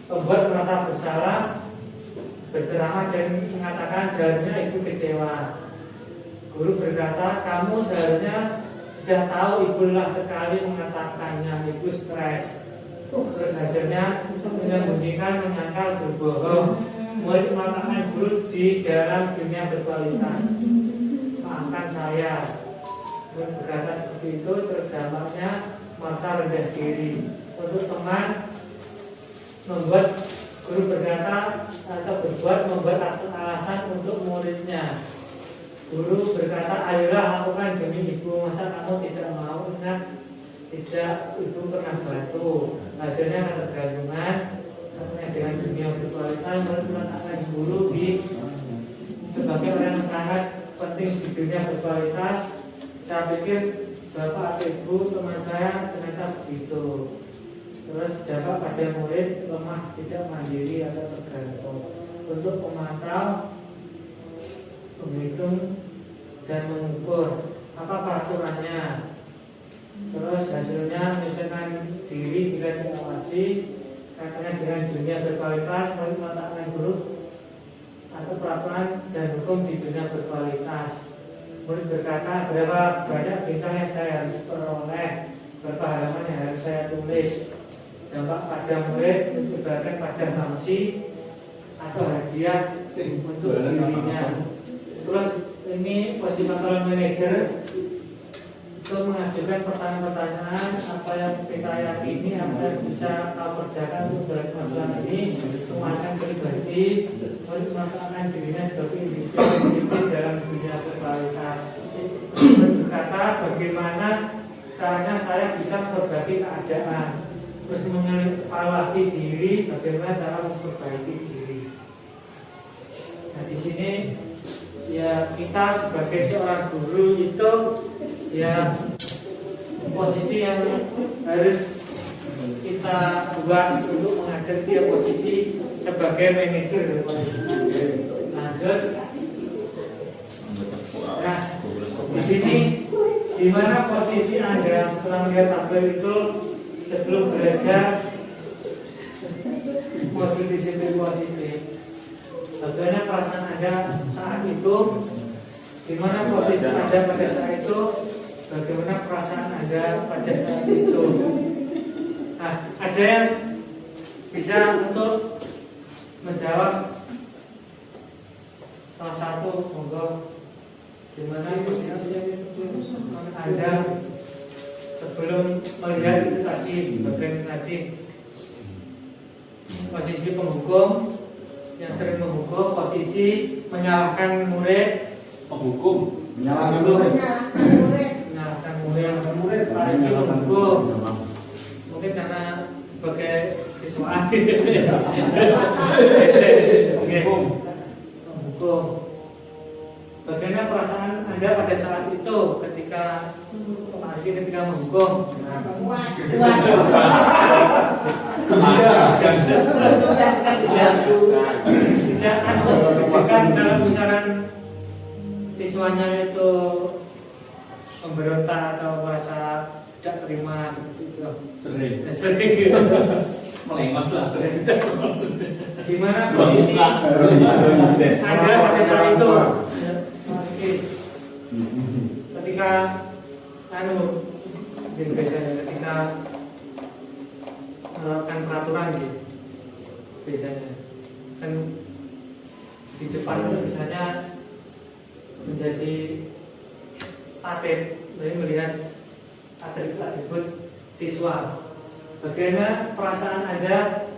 Pembuat merasa bersalah, berceramah dan mengatakan seharusnya ibu kecewa. Guru berkata, kamu seharusnya sudah tahu, ibu lelah sekali mengatakannya, ibu stres. Terus hasilnya menyembunyikan, menyangkal, berbohong. Murid mengatakan guru di dalam dunia berkualitas. Maafkan saya. Murid berkata seperti itu, terus dampaknya merasa rendah diri. Untuk teman, membuat guru berkata atau membuat alasan untuk muridnya. Guru berkata, ayolah lakukan demi ibu, masa kamu tidak mau? Ingat, tidak, ibu pernah bantu. Hasilnya ketergantungan, dengan dunia berkualitas, meletakkan guru di sebagai orang yang sangat penting di dunia berkualitas. Saya pikir bapak, ibu, teman saya ternyata begitu. Terus dampak pada murid lemah, tidak mandiri atau tergantung. Untuk pemantau, menghitung dan mengukur apa peraturannya. Terus hasilnya misalkan diri bila diawasi, katanya dengan dunia berkualitas, meletakkan guru atau peraturan dan hukum di dunia berkualitas. Murid berkata, berapa banyak bintang yang saya harus peroleh, berapa halaman yang harus saya tulis. Dampak pada murid menyebarkan pada sanksi atau hadiah untuk dirinya. Terus ini posisi kontrol manajer itu mengajukan pertanyaan-pertanyaan apa yang kita yakini, apa yang bisa kau kerjakan untuk berat masalah ini, kemampuan pribadi, mengatakan dirinya sebagai individu dalam dunia berkualitas. Berkata bagaimana caranya saya bisa memperbaiki keadaan, terus mengevaluasi diri, bagaimana cara memperbaiki diri. sini ya kita sebagai seorang guru itu ya posisi yang harus kita buat untuk mengajar dia posisi sebagai manajer. Lanjut. Nah, di sini di mana posisi Anda setelah melihat tabel itu sebelum belajar modul disiplin positif? Bagaimana perasaan Anda saat itu? Di mana posisi Anda pada saat itu? Bagaimana perasaan Anda pada saat itu? Nah, ada yang bisa untuk menjawab salah satu, monggo. Di mana posisi Anda sebelum melihat itu tadi, bagian tadi, posisi penghukum yang sering menghukum, posisi menyalahkan murid,
Penghukum.
Menyalahkan murid.
menyalahkan murid, paling penghukum. Mungkin karena sebagai siswa penghukum. Bagaimana perasaan Anda pada saat itu ketika menghukum? Ketika dalam besaran siswanya itu memberontak atau merasa tidak terima seperti itu. Sering gitu.
Melengos lah.
Gimana posisi Anda pada saat itu? Ketika biasanya ketika menerapkan peraturan gitu, biasanya kan di depan itu biasanya menjadi tatib, jadi melihat atribut siswa. Bagaimana perasaan Anda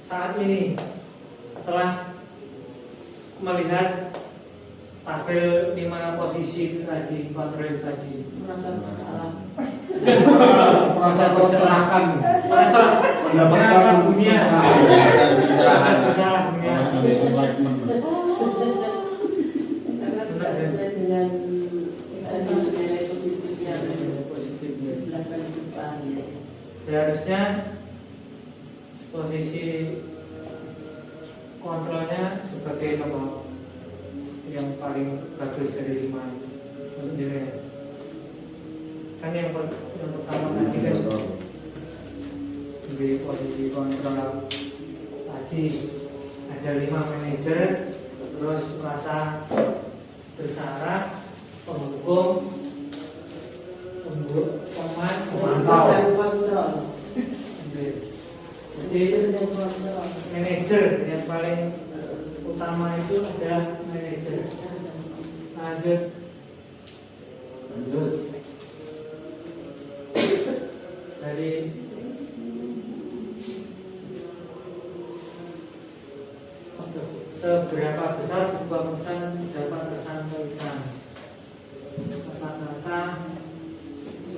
saat ini setelah melihat tabel 5 posisi tadi, kontrol tadi?
Merasa bersalah.
Merasa tercerahkan.
Mendapatkan dunia, merasa bersalah dunia.
Karena tidak sesuai dengan nilai positif yang dijelaskan di depan.
Harusnya posisi kontrolnya sebagai nomor yang paling bagus dari 5 untuk nilai. Kan yang pertama tadi kan di posisi kontrol tadi ada 5 manajer, terus merasa bersalah, penghukum, pemantau. Jadi manajer yang paling utama itu adalah manajer. Lanjut. Dari seberapa besar sebuah pesan dapat tersampaikan? Rata-rata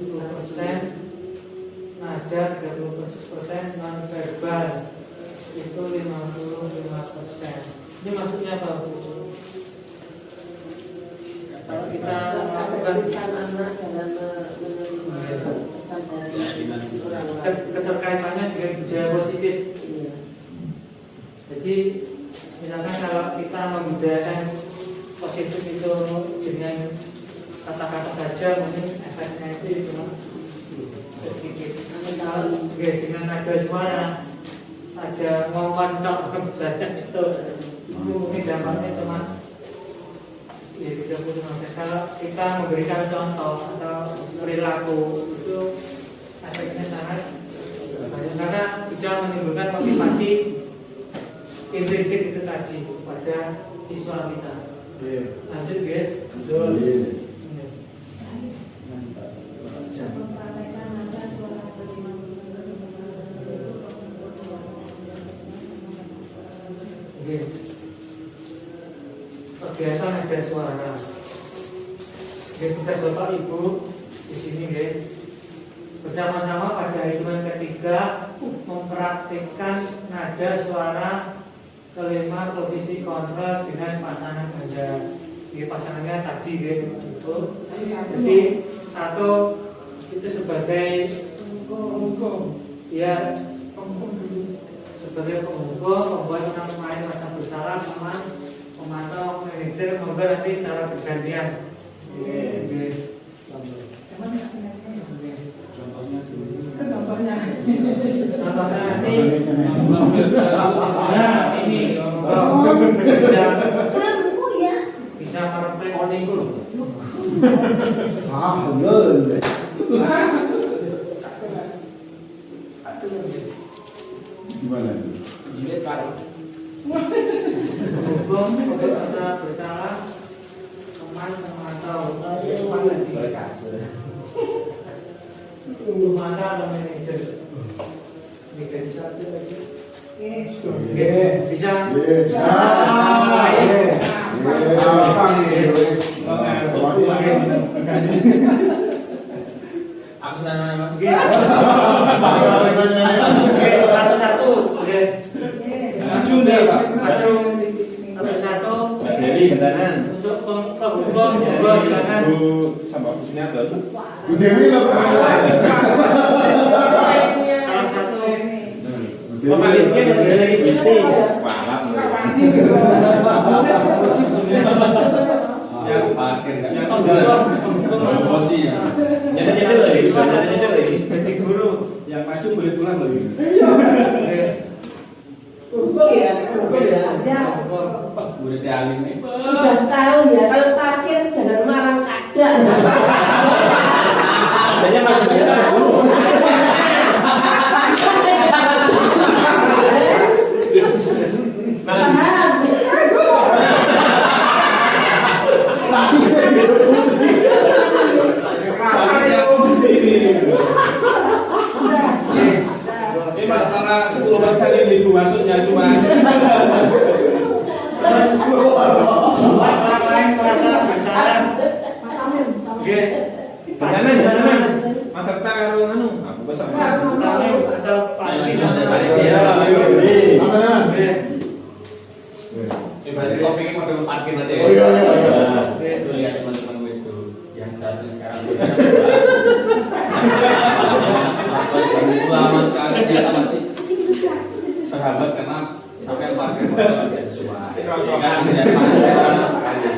10%, nada 30%, non verbal itu 55%. Ini maksudnya apa, Bu? Kalau kita melakukan
anak dalam menerima pesan dari orang lain.
keterkaitannya dengan budaya positif. Jadi misalkan kalau kita membudayakan positif itu dengan kata-kata saja, mungkin efeknya itu cuma sedikit. Kalau dengan nada suara saja mau kontak misalnya itu mungkin dampaknya cuma ya 30%. Kalau kita memberikan contoh atau perilaku itu efeknya sangat banyak karena bisa menimbulkan motivasi intrinsik itu tadi pada siswa kita. Lanjut ya. Kegiatan ada suara. Kita Bapak Ibu di sini ya. Bersama-sama pada hitungan ketiga mempraktikkan nada suara kelima posisi kontrol dengan pasangan Anda. Ini pasangannya tadi gitu. Jadi satu itu sebagai ya sebagai pengukur, pembuat orang main masa bersalah, teman, pemantau, manajer, semoga nanti secara bergantian.
Contohnya
Contohnya nanti, nah ini bisa bisa merefleks itu loh.
Gimana itu?
Hukum peserta bersalah, teman pemantau, pemantau atau manajer. Bisa satu lagi. Bisa.
Aku senang mas.
Satu-satu.
Maju deh Pak.
Maju. Satu-satu.
Mbak Dewi bentanan.
Untuk penghukum, monggo silakan.
Bu sama Bu Sinyatur.
Bu Dewi lah
Salah satu.
Pemaliknya yang ada lagi putih. Walap.
Yang parkir kan.
Yang
Penghukum.
Bosi ya.
Nyata-nyata lagi. Nyata-nyata lagi.
Jadi guru.
Yang maju boleh pulang loh ini.
Udah dialim nih.
Sudah tahu ya, kalau parkir jangan marah kadang.
Adanya malah biasa dulu.
Ini karena 10% ini Bu masuknya cuma
Orang lain merasa bersalah. Oke.
Bentanan. Mas Serta karo anu. Aku pesan.
Tapi atau
Panitia.
Oke.
Berarti topiknya mau parkir aja ya.
Oh iya.
Itu lihat teman-teman itu yang satu sekarang lama sekali ternyata masih terhambat karena sampai parkir motor tidak sesuai. Sehingga tidak sama sekali.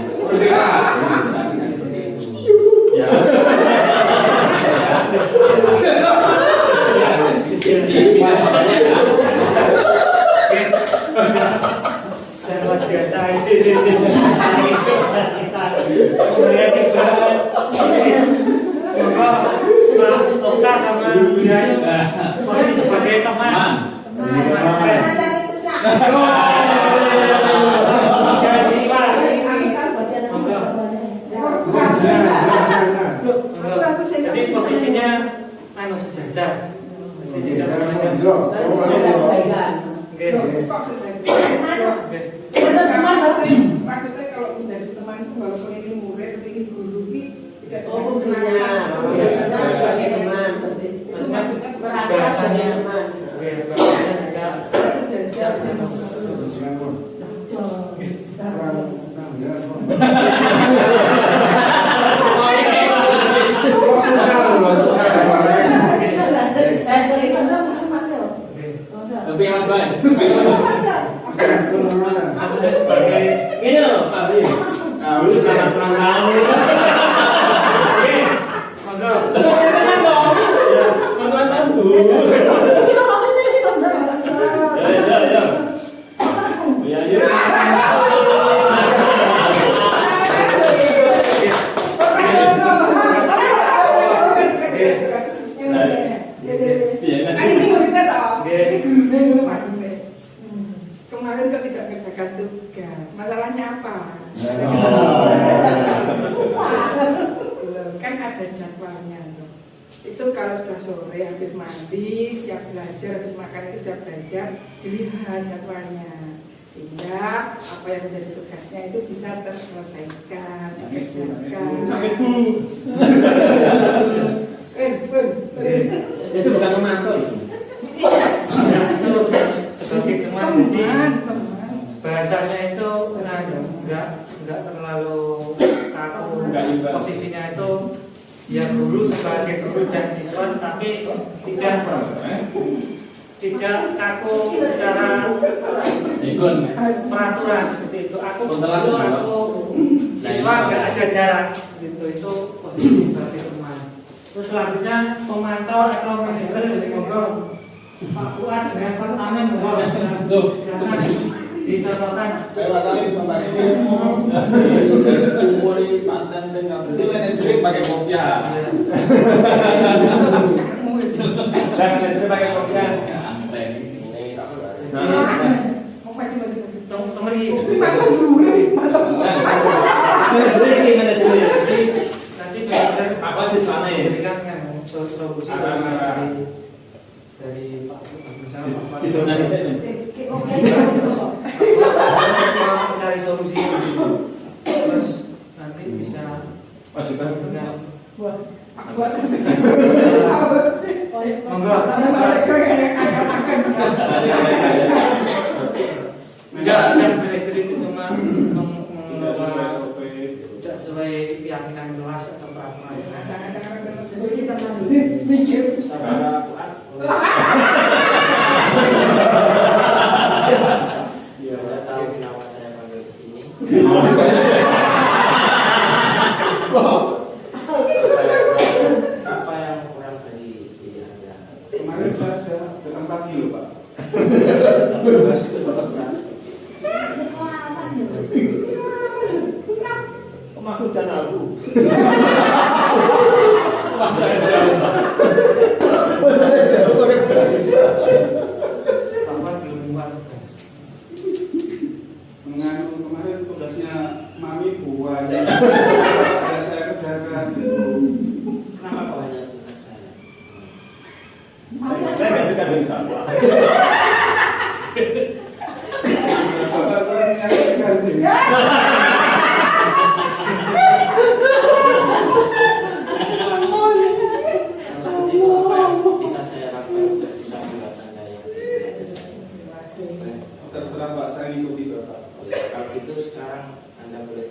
Seperti itu. Ya.
Sangat biasa ini. Kemudian juga Pak Okta sama Budayu posisi sebagai teman. Jadi Pak, jadi posisinya anu sejajar. Oke.
Maksudnya kalau menjadi teman itu walaupun ini murid, terus ini guru ini tidak
Fungsinya sebagai teman,
itu maksudnya
merasa sebagai teman.
Oke, bahasanya juga
sejajar.
Lebih mas Bay.
aku sebagai
Ini loh Pak Bi. Nah, lu selamat ulang tahun.
Oke, monggo.
Ulang tahun dulu. Ya, ya.
Ini muridnya toh, ini gurunya dulu maksudnya. Kemarin kok tidak kerjakan tugas, masalahnya apa? Kan ada jadwalnya tuh. Itu kalau sudah sore habis mandi, siap belajar, habis makan itu siap belajar, dilihat jadwalnya. Sehingga apa yang menjadi tugasnya itu bisa terselesaikan, dikerjakan. Bun.
Itu bukan memantau.
Sebagai teman, jadi
Teman.
bahasanya itu enggak terlalu kaku.
Enggak imbang.
Posisinya itu ya guru sebagai guru dan siswa, tapi tidak kaku secara
Ikut.
peraturan seperti itu. Aku
Kontelan
guru,
semua.
aku siswa nggak ada jarak gitu. Itu posisi sebagai teman. Terus selanjutnya pemantau atau manajer, monggo Pak Fuad dengan Pak Amin, monggo silakan ditotokkan.
Kumpul di pantai dengan
Berarti manajemen pakai kopiah. Lah manajemen pakai kopiah.
anten ini tak perlu.
Mau maju.
Teman ini
Itu mantap dulu, mantap.
nanti manajer
Apa siswane?
berikan yang solusi dari Pak Fuad, misalnya Pak Fuad.
Itu nanti saya
Mau mencari solusi terus nanti bisa
majukan.
dengan
Buat.
monggo enggak manajer itu cuma
Tidak sesuai SOP.
tidak sesuai keyakinan kelas atau peraturan.
Mikir.
Saudara Fuad,
Ya, udah tahu kenapa saya panggil ke sini. Apa yang kurang dari Anda?
Kemarin saya sudah datang pagi loh Pak.
Aku dan aku.
Pak Fuad belum buat tugas.
Menganu kemarin tugasnya Mami buat ada saya kerjakan gitu.
Kenapa kok hanya tugas saya?
Saya nggak suka dengan kamu.
Bapak turun menyaksikan sih.
Seperti itu apa yang bisa saya lakukan untuk bisa membuat Anda yang lebih baik saya?
Terserah Pak, saya ngikuti Bapak.
Kalau gitu sekarang Anda boleh.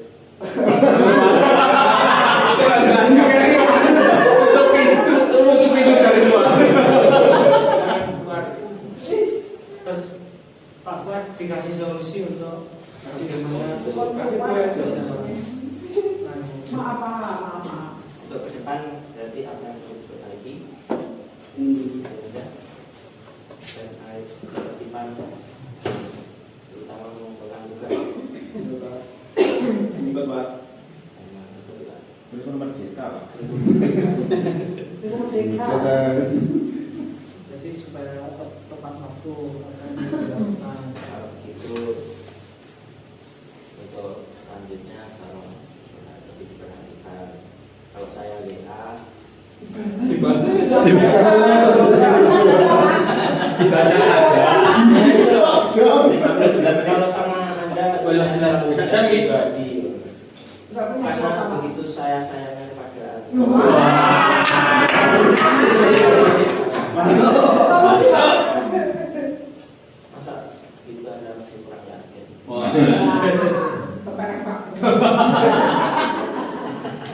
Terus Pak Fuad dikasih solusi untuk bagaimana
Untuk ke depan berarti apa yang perlu diperbaiki? Sehingga terkait ketertiban terutama mengumpulkan tugas.
Ikut Pak.
Nah, itu tidak.
Itu merdeka, Pak.
jadi supaya tepat waktu akan dilakukan.
Kalau begitu untuk selanjutnya kalau lebih diperhatikan, kalau saya WA
Dibaca saja.
kalau sama Anda pribadi, karena begitu saya sayangnya kepada masa itu Anda masih kurang yakin.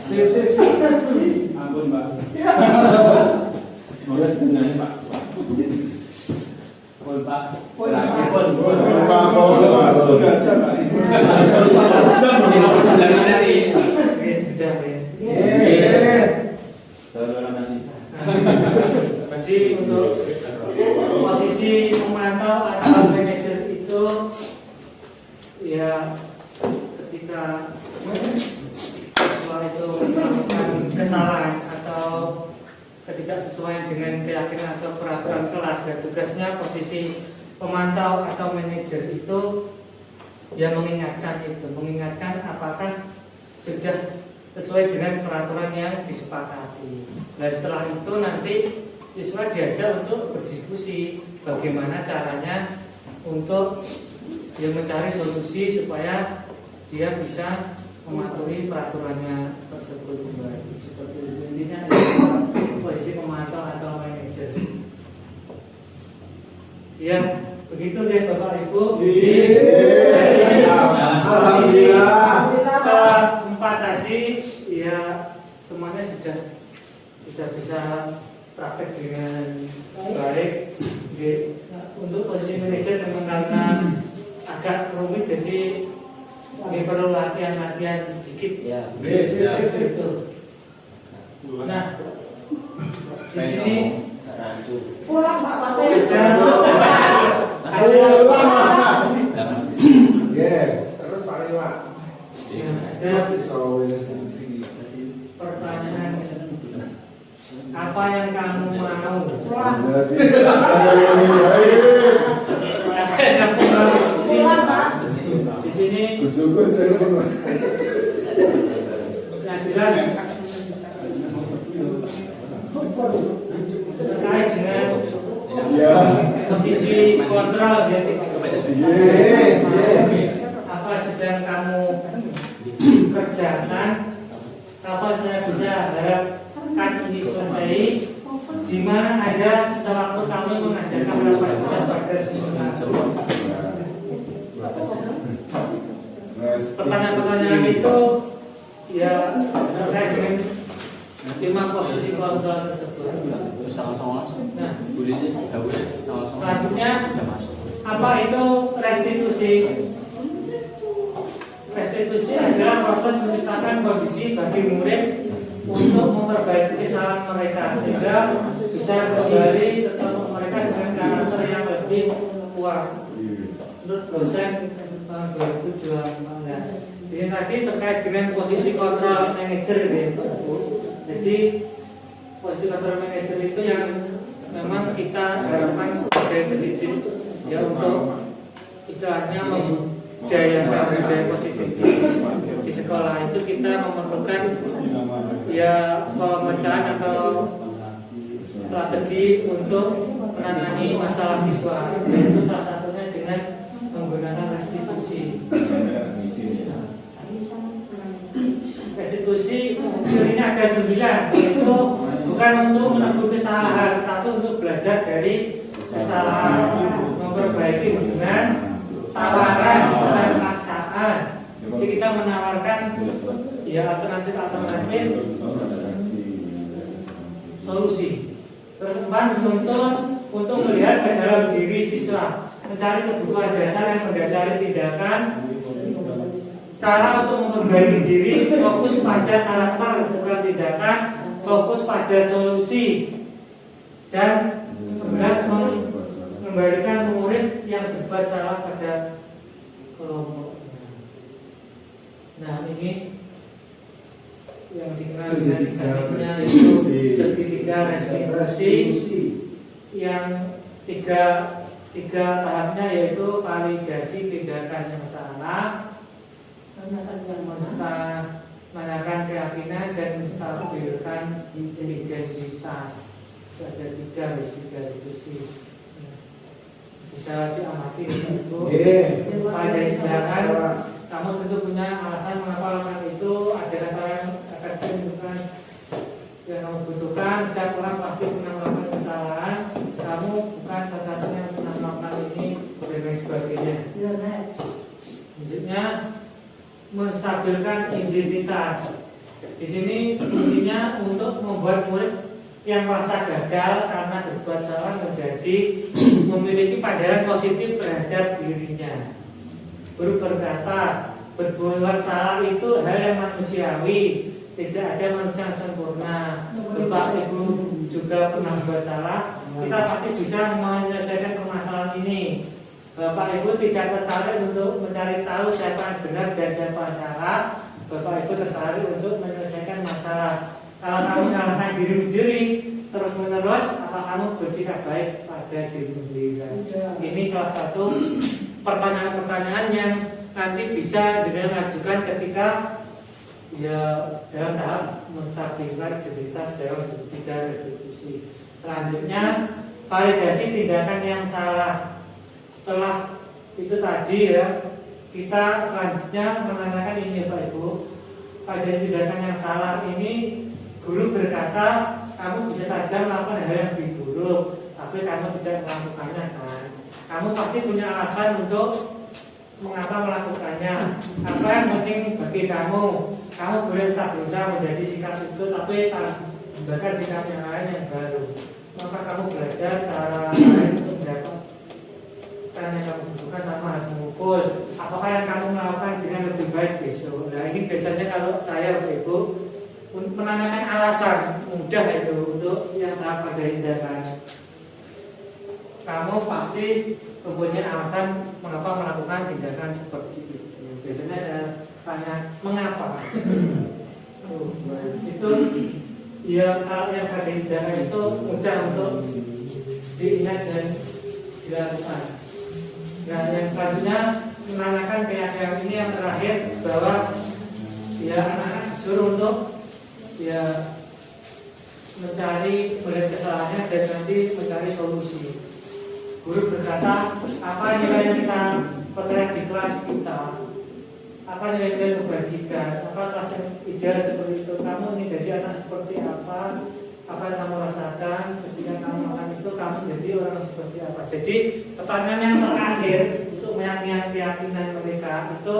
Sip.
Ampun Pak.
Boleh dengannya Pak.
Pun Pak.
Pun,
Lagi,
Pak.
pun.
Sudah
Sudah Pak.
Oke, sudah ya.
Saudara masih.
Jadi untuk posisi pemantau atau manajer itu ya ketika siswa itu melakukan kesalahan atau ketidaksesuaian dengan keyakinan atau peraturan kelas, dan tugasnya posisi pemantau atau manajer itu ya mengingatkan apakah sudah sesuai dengan peraturan yang disepakati. Nah setelah itu nanti siswa diajak untuk berdiskusi bagaimana caranya untuk dia mencari solusi supaya dia bisa mematuhi peraturannya tersebut kembali. Seperti itu intinya posisi pemantau atau manajer. Ya, Begitu deh Bapak Ibu.
Alhamdulillah.
Keempat tadi ya semuanya sudah bisa praktek dengan baik. Untuk posisi manajer teman-teman agak rumit, jadi ini perlu latihan sedikit.
Ya.
Itu. Nah, di sini
Pulang Pak Pak.
Terus Pak Iwa.
ada pertanyaan, apa yang kamu mau? Apa yang kamu mau?
Pulang Pak.
Di sini yang jelas terkait dengan posisi kontrol ya. Apa sedang kamu kerjakan, kapan saya bisa harapkan ini selesai, di mana ada sewaktu kami mengadakan rapat tugas pada siswa. Pertanyaan-pertanyaan itu ya terkait dengan 5 posisi kontrol tersebut. Nah, selanjutnya apa itu restitusi? Restitusi adalah proses menciptakan kondisi bagi murid untuk memperbaiki kesalahan mereka sehingga bisa kembali ketemu mereka dengan karakter yang lebih kuat. Menurut dosen tahun 2002. Jadi tadi terkait dengan posisi kontrol manajer ya. Jadi posisi kontrol manajer itu yang memang kita harapkan sebagai pendidik ya untuk istilahnya membudayakan budaya positif di sekolah itu kita memerlukan ya pemecahan atau strategi untuk menangani masalah siswa, yaitu salah satunya dengan menggunakan restitusi. Restitusi teorinya ada 9, yaitu bukan untuk menebus kesalahan, tapi untuk belajar dari kesalahan, memperbaiki hubungan, tawaran, dan paksaan. Jadi kita menawarkan ya alternatif solusi. Terus menuntun untuk melihat ke dalam diri siswa, mencari kebutuhan dasar yang mendasari tindakan. Cara untuk memperbaiki diri, fokus pada karakter bukan tindakan, fokus pada solusi, dan memberikan murid yang berbuat salah pada kelompok. Nah ini yang dikenal dengan tekniknya itu segitiga restitusi, yang tiga tahapnya yaitu validasi tindakan yang salah, menanyakan keyakinan, dan menstabilkan identitas. Ada 3 restitusi. Bisa diamati itu. Pada sedangkan kamu tentu punya alasan mengapa lakukan itu. Ada kesalahan efektif bukan yang kamu butuhkan. Setiap orang pasti pernah melakukan kesalahan. Kamu bukan satu-satunya yang pernah melakukan ini dan lain sebagainya. Selanjutnya menstabilkan identitas. Di sini fungsinya untuk membuat murid yang merasa gagal karena berbuat salah menjadi memiliki pandangan positif terhadap dirinya. Guru berkata, berbuat salah itu hal yang manusiawi, tidak ada manusia yang sempurna. Bapak Ibu juga pernah berbuat salah, kita pasti bisa menyelesaikan permasalahan ini. Bapak Ibu tidak tertarik untuk mencari tahu siapa yang benar dan siapa yang salah. Bapak Ibu tertarik untuk menyelesaikan masalah. Kalau kamu menyalahkan diri sendiri terus menerus, apa kamu bersikap baik pada diri sendiri? Ini salah satu pertanyaan-pertanyaan yang nanti bisa jenengan ajukan ketika ya dalam tahap menstabilkan identitas dalam segitiga restitusi. Selanjutnya validasi tindakan yang salah. Setelah itu tadi ya, kita selanjutnya menanyakan ini Pak Ibu, pada tindakan yang salah ini guru berkata kamu bisa saja melakukan hal yang lebih buruk, tapi kamu tidak melakukannya kan. kamu pasti punya alasan untuk mengapa melakukannya. Apa yang penting bagi kamu boleh tetap berusaha menjadi sikap itu, tapi bahkan sikap yang lain yang baru. Maka kamu belajar cara lain untuk mendapatkan yang kamu butuhkan tanpa harus mengukur. Apakah yang kamu melakukan dengan lebih baik besok? Nah ini biasanya kalau saya Bapak Ibu menanyakan alasan mudah itu untuk yang tahap pada tindakan. Kamu pasti mempunyai alasan mengapa melakukan tindakan seperti itu. Biasanya saya tanya mengapa. Itu ya kalau yang pada tindakan itu mudah untuk diingat dan dilakukan. Nah yang selanjutnya menanyakan keyakinan ini yang terakhir bahwa ya anak-anak disuruh untuk ya mencari melihat kesalahannya dan nanti mencari solusi. Guru berkata, apa nilai yang kita potret di kelas kita, apa nilai-nilai kebajikan, apa kelas yang ideal seperti itu, kamu ini jadi anak seperti apa yang kamu rasakan ketika kamu makan itu, kamu jadi orang seperti apa. Jadi pertanyaan yang terakhir untuk meyakinkan keyakinan mereka itu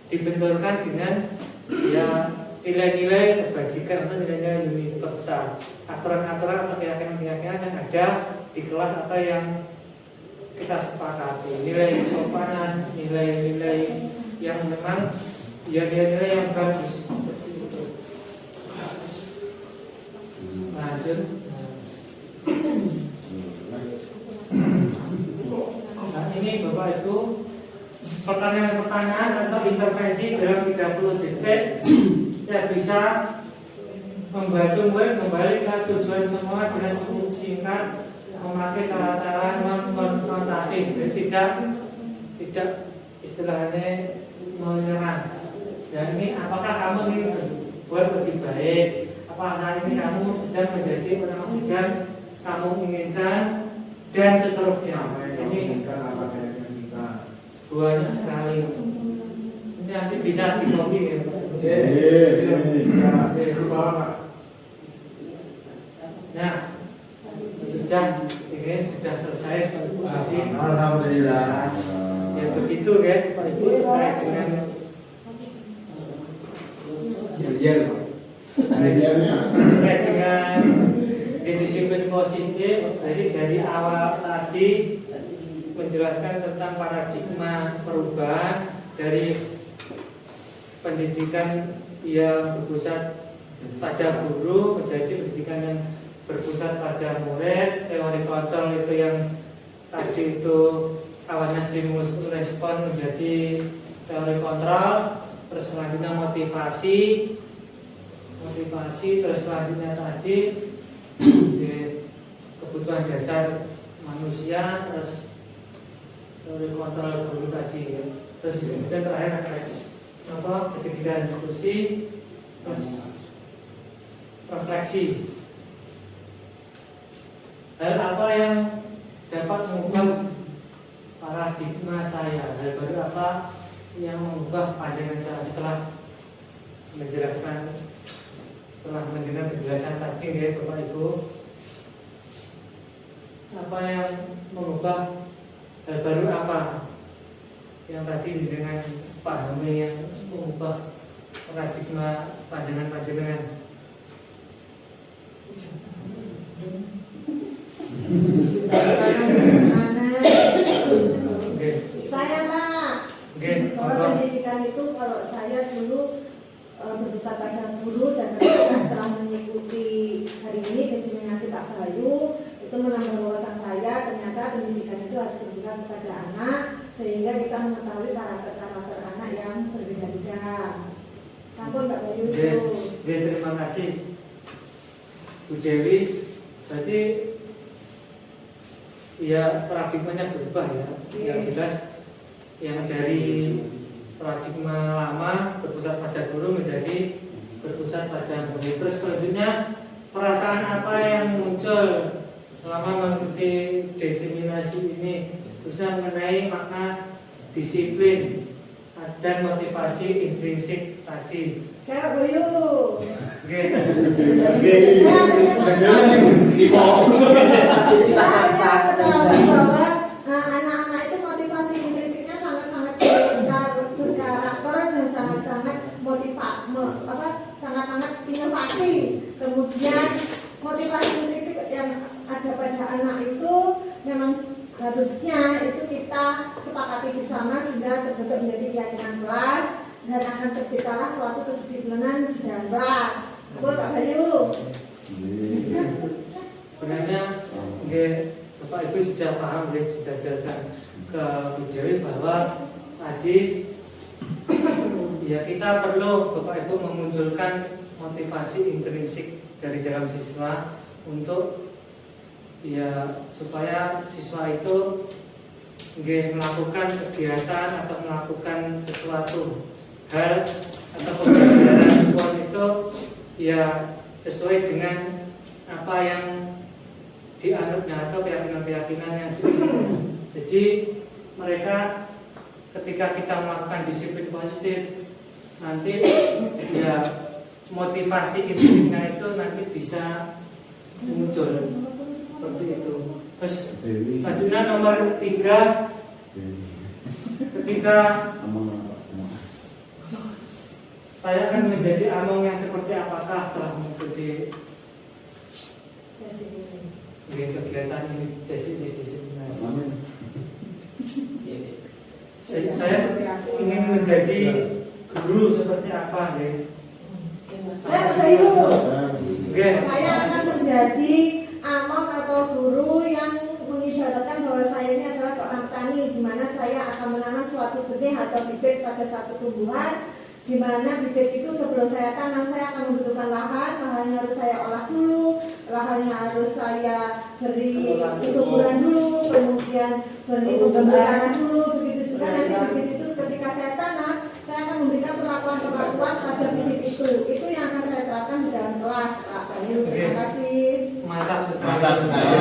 dibenturkan dengan ya nilai-nilai kebajikan atau nilai-nilai universal, aturan-aturan atau keyakinan-keyakinan yang ada di kelas atau yang kita sepakati, nilai kesopanan, nilai-nilai yang memang ya nilai-nilai yang bagus seperti itu. Lanjut. Nah ini Bapak Ibu pertanyaan-pertanyaan atau intervensi dalam 30 detik yang bisa membantu kembali ke tujuan semua dengan cukup singkat, memakai cara-cara non-konfrontatif, tidak istilahnya menyerang. Dan ini apakah kamu ingin berbuat lebih baik? Apakah hari ini kamu sedang menjadi orang yang sedang kamu inginkan dan seterusnya? Ini
apa saya inginkan?
banyak sekali. Ini nanti bisa di-copy ya Pak. Nah, sudah selesai. Jadi
Alhamdulillah.
ya begitu kan Pak Ibu terkait dengan terkait dengan disiplin positif. Jadi dari awal tadi menjelaskan tentang paradigma perubahan dari pendidikan yang berpusat pada guru menjadi pendidikan yang berpusat pada murid. Teori kontrol itu yang tadi itu awalnya stimulus respon menjadi teori kontrol. Terus selanjutnya motivasi, terus selanjutnya tadi kebutuhan dasar manusia, terus teori kontrol guru tadi ya. Terus kemudian terakhir segitiga diskusi, terus refleksi. Hal apa yang dapat mengubah paradigma saya? Hal baru apa yang mengubah pandangan saya setelah mendengar penjelasan tadi ya Bapak Ibu? Apa yang mengubah hal baru apa yang tadi dengan pahami yang mengubah paradigma pandangan-pandangan?
Saya Pak, bahwa pendidikan itu kalau saya dulu berpusat pada guru dan setelah mengikuti hari ini diseminasi Pak Bayu itu menambah wawasan saya. Ternyata pendidikan itu harus berpusat kepada anak sehingga kita mengetahui karakter anak yang berbeda-beda. Sampun Pak Bayu.
Terima kasih Bu Dewi. Berarti ya paradigmanya berubah ya. Yang jelas yang dari paradigma lama berpusat pada guru menjadi berpusat pada murid. Terus selanjutnya perasaan apa yang muncul selama mengikuti diseminasi ini, khususnya mengenai makna disiplin dan motivasi intrinsik tadi.
Kak Boyu. Saya ketahui bahwa anak sangat-sangat inovasi. Kemudian motivasi intrinsik yang ada pada anak itu memang harusnya itu kita sepakati bersama sehingga terbentuk menjadi keyakinan kelas dan akan terciptalah suatu kedisiplinan di dalam kelas. Betul Pak Bayu?
Sebenarnya Bapak Ibu sudah paham, sudah jelaskan ke Bu Dewi bahwa tadi ya kita perlu Bapak Ibu memunculkan motivasi intrinsik dari dalam siswa untuk ya supaya siswa itu melakukan kegiatan atau melakukan sesuatu hal atau pembelajaran itu ya sesuai dengan apa yang dianutnya atau keyakinan-keyakinannya. Jadi mereka ketika kita melakukan disiplin positif nanti ya motivasi intrinsiknya itu nanti bisa muncul seperti itu. Terus selanjutnya nomor 3, ketika saya akan menjadi among yang seperti apakah telah mengikuti kegiatan ini saya ingin menjadi guru seperti apa
Saya akan menjadi among atau guru yang mengibaratkan bahwa saya ini adalah seorang petani, di mana saya akan menanam suatu benih atau bibit pada satu tumbuhan, di mana bibit itu sebelum saya tanam saya akan membutuhkan lahannya harus saya olah dulu, lahannya harus saya beri suburan dulu, kemudian beri pembentuk tanah dulu, begitu juga nanti bibit itu ketika saya tanam saya akan memberikan perlakuan pada bibit itu yang akan saya terapkan di dalam kelas Pak Bayu. Terima kasih.
Mantap sekali.
Mantap sekali.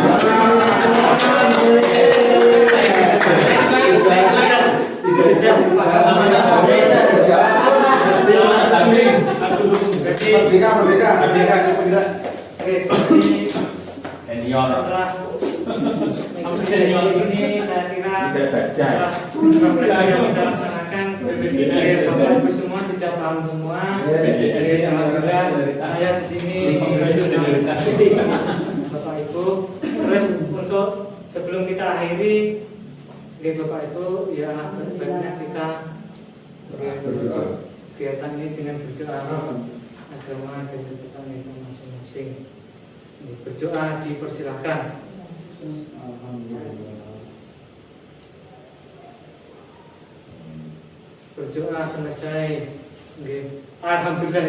Senior.
Setelah ini saya kira setelah program yang kita laksanakan Bapak Ibu semua sudah paham semua. Alhamdulillah saya di sini Bapak Ibu. Terus untuk sebelum kita akhiri Bapak Ibu ya baiknya kita kegiatan ini dengan berdoa agama dan kebutuhan itu masing-masing. Berdoa dipersilakan. Berdoa selesai. Alhamdulillah.